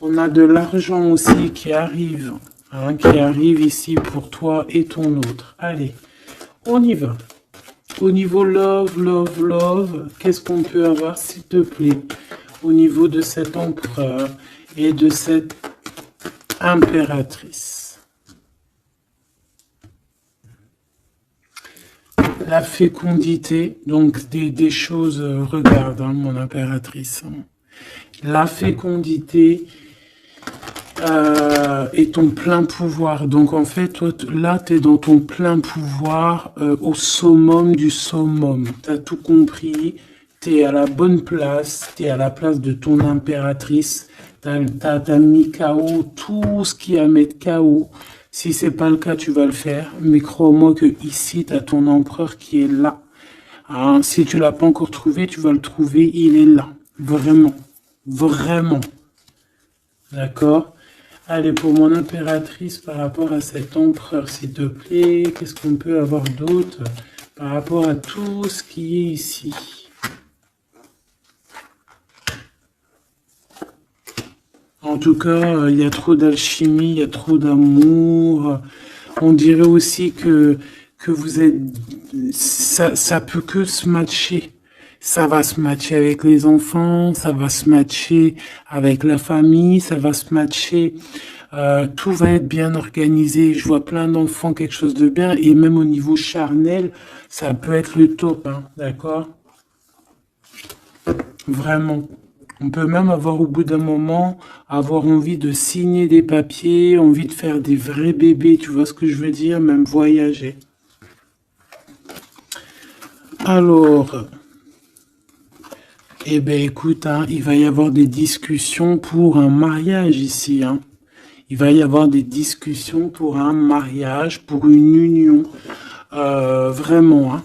On a de l'argent aussi qui arrive. Hein, qui arrive ici pour toi et ton autre. Allez, on y va. Au niveau love, love, love, qu'est-ce qu'on peut avoir, s'il te plaît? Au niveau de cet empereur et de cette impératrice. La fécondité, donc des choses, regarde, hein, mon impératrice. La fécondité et ton plein pouvoir. Donc en fait, toi, là, tu es dans ton plein pouvoir au summum du summum. Tu as tout compris, tu es à la bonne place, tu es à la place de ton impératrice. T'as mis KO tout ce qui est à mettre KO. Si c'est pas le cas, tu vas le faire. Mais crois-moi que ici, tu as ton empereur qui est là. Hein, si tu l'as pas encore trouvé, tu vas le trouver. Il est là. Vraiment. Vraiment. D'accord? Allez, pour mon impératrice, par rapport à cet empereur, s'il te plaît, qu'est-ce qu'on peut avoir d'autre par rapport à tout ce qui est ici? En tout cas, il y a trop d'alchimie, il y a trop d'amour. On dirait aussi que vous êtes... Ça peut que se matcher. Ça va se matcher avec les enfants, ça va se matcher avec la famille, ça va se matcher. Tout va être bien organisé. Je vois plein d'enfants, quelque chose de bien. Et même au niveau charnel, ça peut être le top, hein, d'accord? Vraiment. On peut même avoir au bout d'un moment, avoir envie de signer des papiers, envie de faire des vrais bébés, tu vois ce que je veux dire, même voyager. Alors, eh ben écoute, hein, il va y avoir des discussions pour un mariage ici. Hein. Il va y avoir des discussions pour un mariage, pour une union. Vraiment, hein.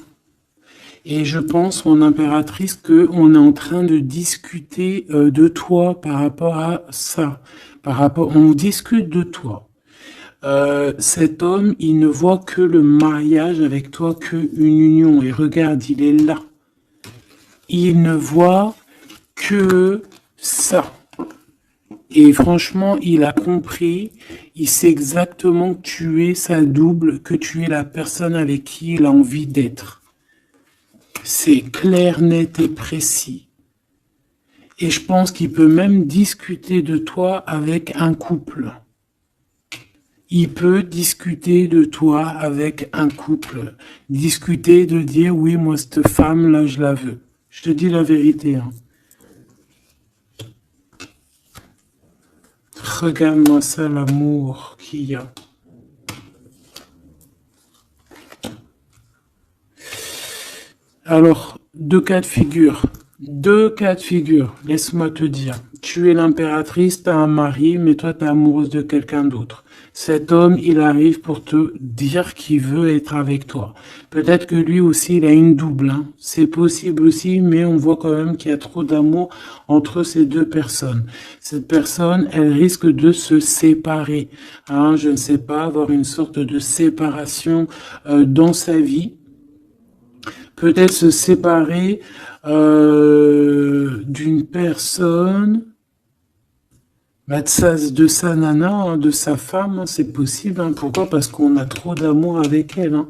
Et je pense, mon impératrice, qu'on est en train de discuter de toi par rapport à ça. On discute de toi. Cet homme, il ne voit que le mariage avec toi, qu'une union. Et regarde, il est là. Il ne voit que ça. Et franchement, il a compris, il sait exactement que tu es sa double, que tu es la personne avec qui il a envie d'être. C'est clair, net et précis. Et je pense qu'il peut même discuter de toi avec un couple. Il peut discuter de toi avec un couple. Discuter de dire, oui, moi, cette femme-là, je la veux. Je te dis la vérité. Hein. Regarde-moi ça, l'amour qu'il y a. Alors, deux cas de figure. Deux cas de figure, laisse-moi te dire. Tu es l'impératrice, t'as un mari, mais toi t'es amoureuse de quelqu'un d'autre. Cet homme, il arrive pour te dire qu'il veut être avec toi. Peut-être que lui aussi, il a une double, hein. C'est possible aussi, mais on voit quand même qu'il y a trop d'amour entre ces deux personnes. Cette personne, elle risque de se séparer, hein. Je ne sais pas, avoir une sorte de séparation dans sa vie. Peut-être se séparer d'une personne, bah, de sa nana, hein, de sa femme, hein, c'est possible, hein. Pourquoi? Parce qu'on a trop d'amour avec elle, hein.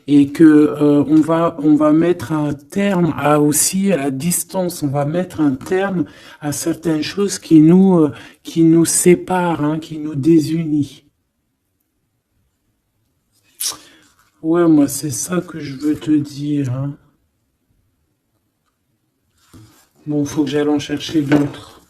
Et que on va mettre un terme à aussi à la distance, on va mettre un terme à certaines choses qui nous séparent, hein, qui nous désunissent. Ouais, moi c'est ça que je veux te dire, hein. Bon, faut que j'aille en chercher d'autres.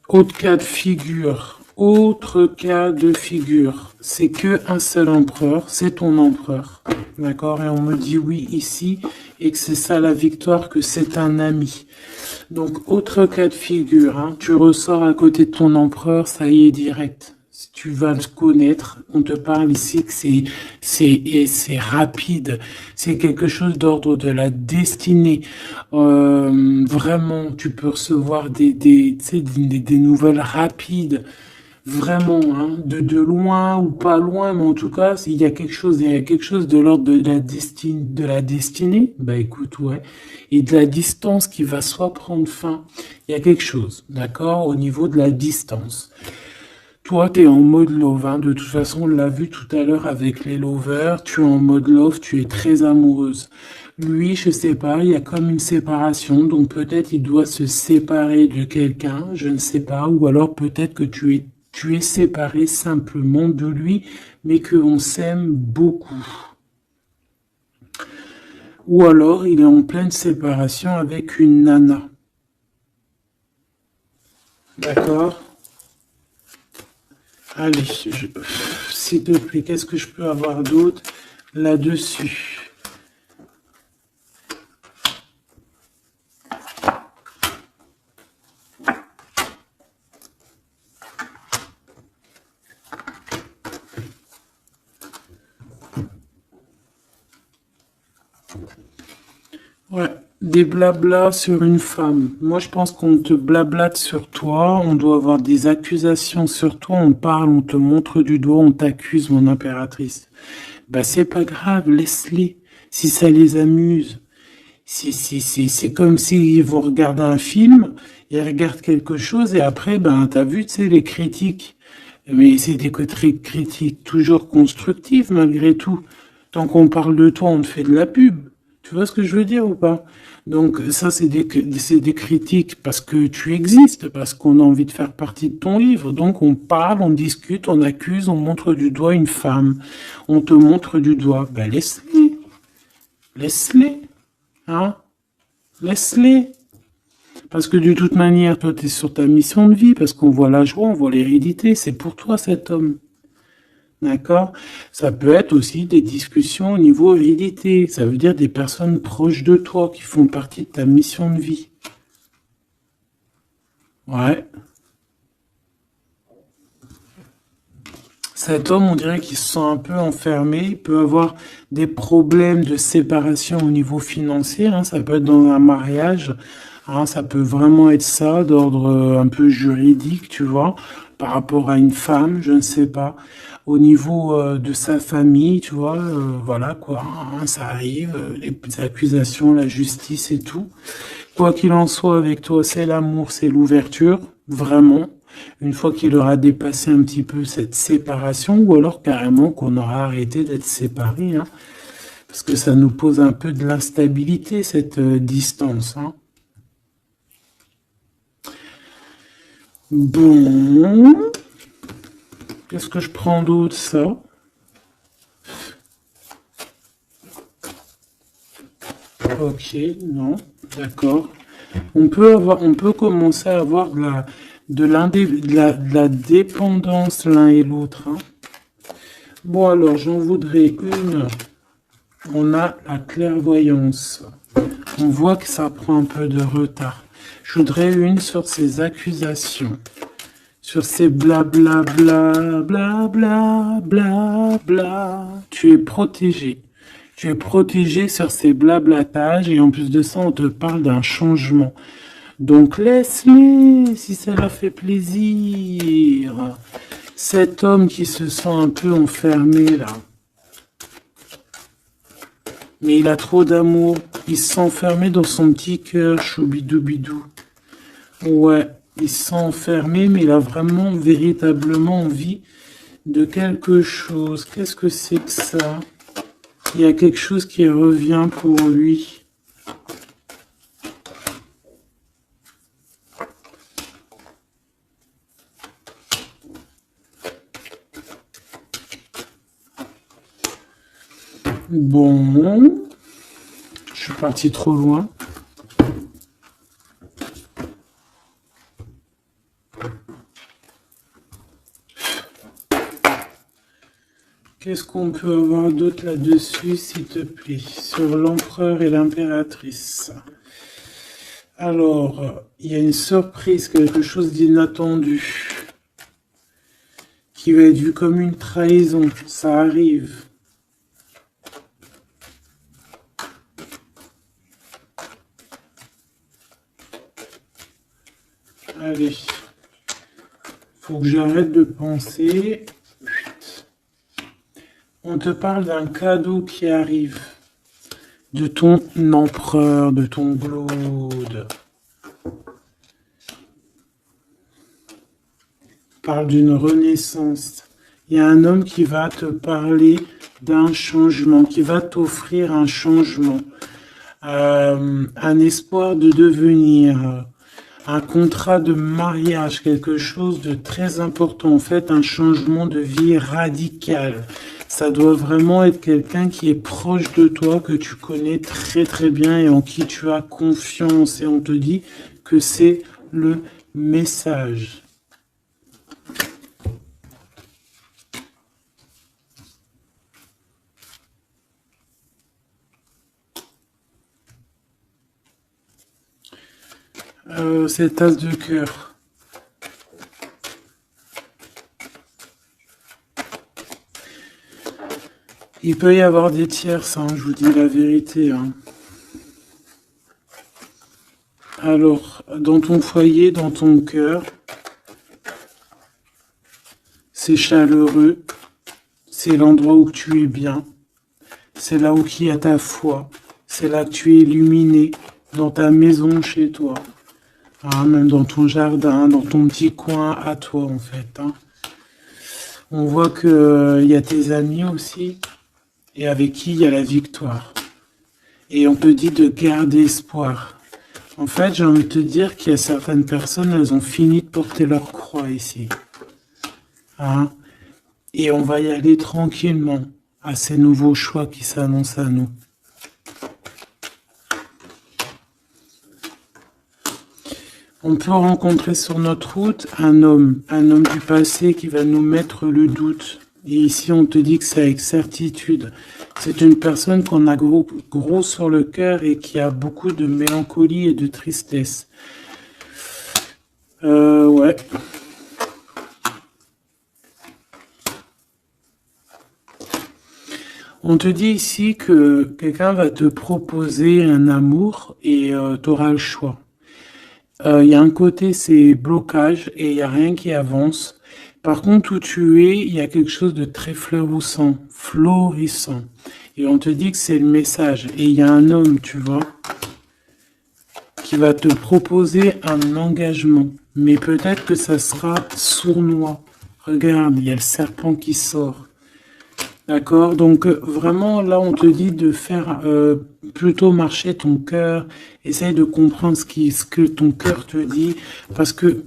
Autre cas de figure. Autre cas de figure. C'est que un seul empereur, c'est ton empereur. D'accord? Et on me dit oui ici, et que c'est ça la victoire, que c'est un ami. Donc, autre cas de figure, hein, tu ressors à côté de ton empereur, ça y est direct. Si tu vas le connaître, on te parle ici que c'est rapide, c'est quelque chose d'ordre de la destinée. Vraiment, tu peux recevoir tu sais, des nouvelles rapides, vraiment, hein, de loin ou pas loin, mais en tout cas, il y a quelque chose de l'ordre de la destinée, bah écoute, ouais, et de la distance qui va soit prendre fin, il y a quelque chose, d'accord, au niveau de la distance. Toi, tu es en mode love, hein. De toute façon, on l'a vu tout à l'heure avec les lovers. Tu es en mode love, tu es très amoureuse. Lui, je sais pas, il y a comme une séparation, donc peut-être il doit se séparer de quelqu'un, je ne sais pas, ou alors peut-être que tu es séparé simplement de lui, mais qu'on s'aime beaucoup. Ou alors il est en pleine séparation avec une nana. D'accord? Allez, s'il te plaît, qu'est-ce que je peux avoir d'autre là-dessus? Ouais, des blablas sur une femme. Moi, je pense qu'on te blablate sur toi, on doit avoir des accusations sur toi, on parle, on te montre du doigt, on t'accuse, mon impératrice. Bah, c'est pas grave, laisse-les, si ça les amuse. C'est comme s'ils vont regarder un film, ils regardent quelque chose et après, ben, t'as vu, tu sais, les critiques. Mais c'est des critiques toujours constructives malgré tout. Tant qu'on parle de toi, on te fait de la pub. Tu vois ce que je veux dire ou pas? Donc ça, c'est des critiques parce que tu existes, parce qu'on a envie de faire partie de ton livre. Donc on parle, on discute, on accuse, on montre du doigt une femme. On te montre du doigt. Ben laisse-les. Laisse-les. Hein? Laisse-les. Parce que de toute manière, toi, tu es sur ta mission de vie, parce qu'on voit la joie, on voit l'hérédité. C'est pour toi cet homme. D'accord? Ça peut être aussi des discussions au niveau hérédité. Ça veut dire des personnes proches de toi qui font partie de ta mission de vie. Ouais. Cet homme, on dirait qu'il se sent un peu enfermé. Il peut avoir des problèmes de séparation au niveau financier, hein. Ça peut être dans un mariage, hein. Ça peut vraiment être ça, d'ordre un peu juridique, tu vois, par rapport à une femme, je ne sais pas. Au niveau de sa famille, tu vois, voilà quoi, hein, ça arrive, les accusations, la justice et tout. Quoi qu'il en soit, avec toi, c'est l'amour, c'est l'ouverture, vraiment. Une fois qu'il aura dépassé un petit peu cette séparation, ou alors carrément qu'on aura arrêté d'être séparés, hein, parce que ça nous pose un peu de l'instabilité, cette distance, hein. Bon, qu'est-ce que je prends d'autre, ça? Ok, non, d'accord. On peut commencer à avoir de la dépendance l'un et l'autre, hein. Bon, alors, j'en voudrais une. On a la clairvoyance. On voit que ça prend un peu de retard. Je voudrais une sur ces accusations. Sur ces blabla, bla, bla, bla, bla, bla. Tu es protégé. Tu es protégé sur ces blablatages. Et en plus de ça, on te parle d'un changement. Donc laisse-les si ça leur fait plaisir. Cet homme qui se sent un peu enfermé là. Mais il a trop d'amour. Il se sent enfermé dans son petit cœur, choubidou-bidou. Ouais, il se sent enfermé, mais il a vraiment, véritablement envie de quelque chose. Qu'est-ce que c'est que ça? Il y a quelque chose qui revient pour lui. Bon, je suis parti trop loin. Qu'est-ce qu'on peut avoir d'autre là-dessus, s'il te plaît, sur l'empereur et l'impératrice? Alors, il y a une surprise, quelque chose d'inattendu, qui va être vu comme une trahison. Ça arrive. Allez, faut que j'arrête de penser. On te parle d'un cadeau qui arrive, de ton empereur, de ton Claude. Parle d'une renaissance. Il y a un homme qui va te parler d'un changement, qui va t'offrir un changement, un espoir de devenir. Un contrat de mariage, quelque chose de très important, en fait, un changement de vie radical. Ça doit vraiment être quelqu'un qui est proche de toi, que tu connais très très bien et en qui tu as confiance. Et on te dit que c'est le message. Cette tasse de cœur. Il peut y avoir des tierces, hein, je vous dis la vérité. Hein. Alors, dans ton foyer, dans ton cœur, c'est chaleureux, c'est l'endroit où tu es bien, c'est là où il y a ta foi, c'est là que tu es illuminé, dans ta maison, chez toi. Ah, même dans ton jardin, dans ton petit coin à toi en fait. Hein. On voit que y a tes amis aussi et avec qui il y a la victoire. Et on te dit de garder espoir. En fait, j'ai envie de te dire qu'il y a certaines personnes, elles ont fini de porter leur croix ici. Hein. Et on va y aller tranquillement à ces nouveaux choix qui s'annoncent à nous. On peut rencontrer sur notre route un homme du passé qui va nous mettre le doute. Et ici, on te dit que c'est avec certitude. C'est une personne qu'on a gros sur le cœur et qui a beaucoup de mélancolie et de tristesse. Ouais. On te dit ici que quelqu'un va te proposer un amour et tu auras le choix. Il y a un côté, c'est blocage et il n'y a rien qui avance. Par contre, où tu es, il y a quelque chose de très florissant. Et on te dit que c'est le message. Et il y a un homme, tu vois, qui va te proposer un engagement. Mais peut-être que ça sera sournois. Regarde, il y a le serpent qui sort. D'accord, donc vraiment là on te dit de faire plutôt marcher ton cœur, essaye de comprendre ce que ton cœur te dit, parce que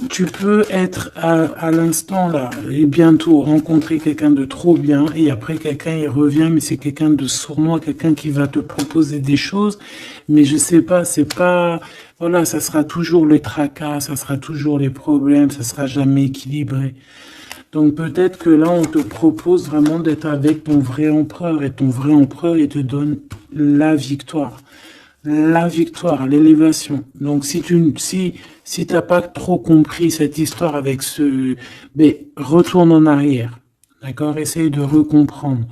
tu peux être à l'instant là et bientôt rencontrer quelqu'un de trop bien et après quelqu'un il revient mais c'est quelqu'un de sournois, quelqu'un qui va te proposer des choses, mais je sais pas, c'est pas, voilà, ça sera toujours les tracas, ça sera toujours les problèmes, ça sera jamais équilibré. Donc peut-être que là, on te propose vraiment d'être avec ton vrai empereur. Et ton vrai empereur, il te donne la victoire. La victoire, l'élévation. Donc si t'as pas trop compris cette histoire avec ce... Ben, retourne en arrière. D'accord? Essaye de recomprendre.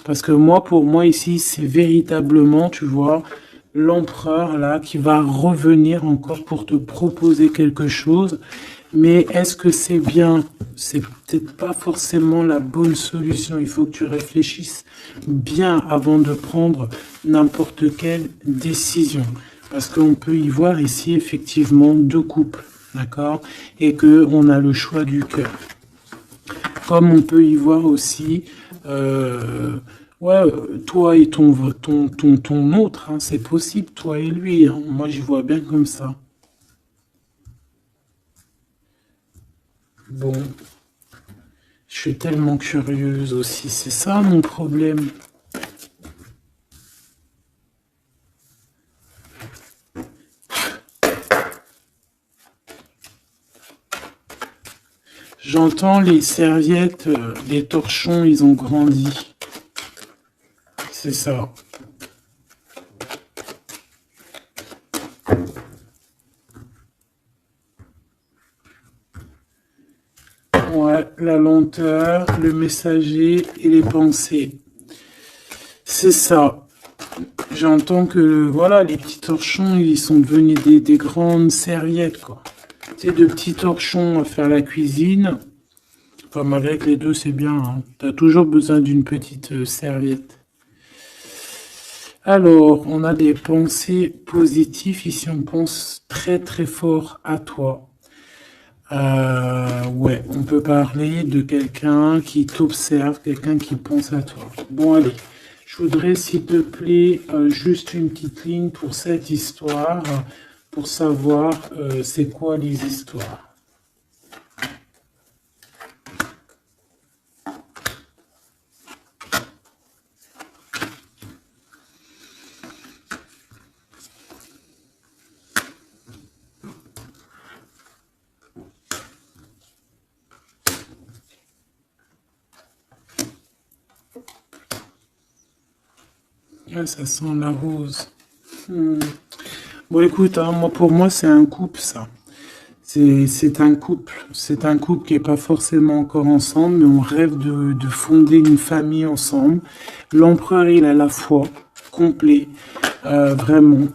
Parce que moi, pour moi, ici, c'est véritablement, tu vois, l'empereur, là, qui va revenir encore pour te proposer quelque chose. Mais est-ce que c'est bien? C'est peut-être pas forcément la bonne solution. Il faut que tu réfléchisses bien avant de prendre n'importe quelle décision. Parce qu'on peut y voir ici, effectivement, deux couples. D'accord? Et que on a le choix du cœur. Comme on peut y voir aussi, ouais, toi et ton autre, hein, c'est possible, toi et lui. Hein. Moi, j'y vois bien comme ça. Bon, je suis tellement curieuse aussi. C'est ça mon problème. J'entends les serviettes, les torchons, ils ont grandi. C'est ça. Ouais, la lenteur, le messager et les pensées. C'est ça. J'entends que, voilà, les petits torchons, ils sont devenus des grandes serviettes, quoi. Tu sais, de petits torchons à faire la cuisine. Enfin, malgré que les deux, c'est bien. Hein. Tu as toujours besoin d'une petite serviette. Alors, on a des pensées positives. Ici, on pense très, très fort à toi. Ouais, on peut parler de quelqu'un qui t'observe, quelqu'un qui pense à toi. Bon, allez. Je voudrais, s'il te plaît, juste une petite ligne pour cette histoire, pour savoir c'est quoi les histoires. Ah, ça sent la rose. Bon, écoute, hein, moi, pour moi, c'est un couple, ça. C'est un couple. C'est un couple qui n'est pas forcément encore ensemble, mais on rêve de fonder une famille ensemble. L'empereur, il a la foi, complet, vraiment.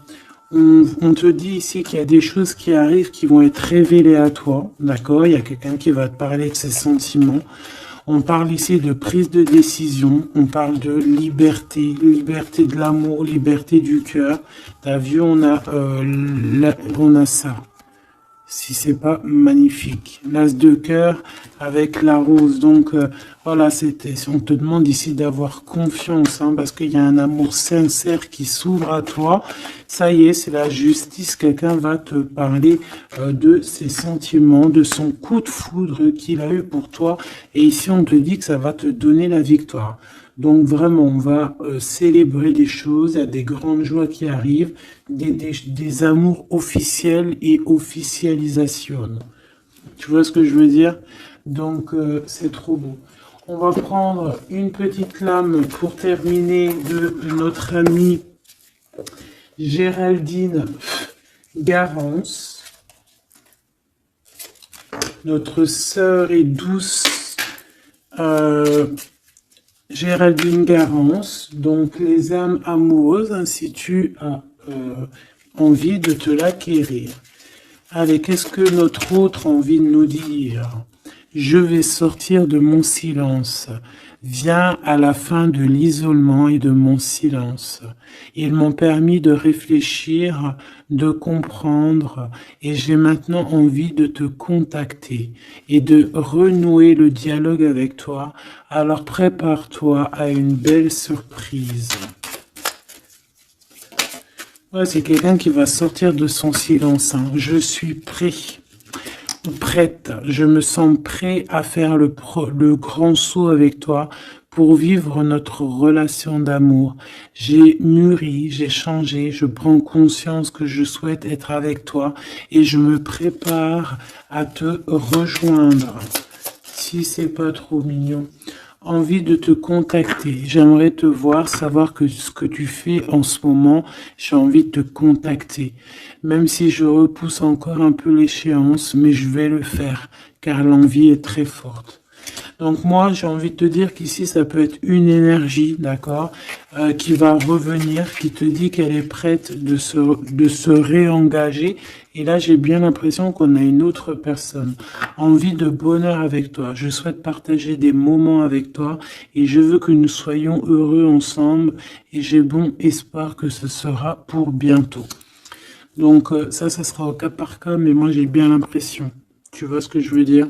On te dit ici qu'il y a des choses qui arrivent qui vont être révélées à toi, d'accord? Il y a quelqu'un qui va te parler de ses sentiments. On parle ici de prise de décision, on parle de liberté, liberté de l'amour, liberté du cœur. T'as vu, on a ça. Si c'est pas magnifique. L'as de cœur avec la rose. Donc voilà, on te demande ici d'avoir confiance, hein, parce qu'il y a un amour sincère qui s'ouvre à toi. Ça y est, c'est la justice. Quelqu'un va te parler de ses sentiments, de son coup de foudre qu'il a eu pour toi. Et ici, on te dit que ça va te donner la victoire. Donc vraiment, on va célébrer des choses, il y a des grandes joies qui arrivent, des amours officiels et officialisation. Tu vois ce que je veux dire? Donc c'est trop beau. On va prendre une petite lame pour terminer de notre amie Géraldine Garance, notre sœur et douce Géraldine Garance, donc les âmes amoureuses, hein, si tu as envie de te l'acquérir. Allez, qu'est-ce que notre autre a envie de nous dire? Je vais sortir de mon silence. Viens à la fin de l'isolement et de mon silence. Ils m'ont permis de réfléchir, de comprendre, et j'ai maintenant envie de te contacter et de renouer le dialogue avec toi. Alors prépare-toi à une belle surprise. Ouais, c'est quelqu'un qui va sortir de son silence. Hein. Je suis prêt. Prête, je me sens prêt à faire le grand saut avec toi pour vivre notre relation d'amour. J'ai mûri, j'ai changé, je prends conscience que je souhaite être avec toi et je me prépare à te rejoindre. si c'est pas trop mignon. Envie de te contacter. J'aimerais te voir, savoir que ce que tu fais en ce moment, j'ai envie de te contacter. Même si je repousse encore un peu l'échéance, mais je vais le faire, car l'envie est très forte. Donc moi, j'ai envie de te dire qu'ici, ça peut être une énergie, d'accord, qui va revenir, qui te dit qu'elle est prête de se réengager. Et là, j'ai bien l'impression qu'on a une autre personne. Envie de bonheur avec toi. Je souhaite partager des moments avec toi et je veux que nous soyons heureux ensemble. Et j'ai bon espoir que ce sera pour bientôt. Donc ça sera au cas par cas, mais moi, j'ai bien l'impression. Tu vois ce que je veux dire ?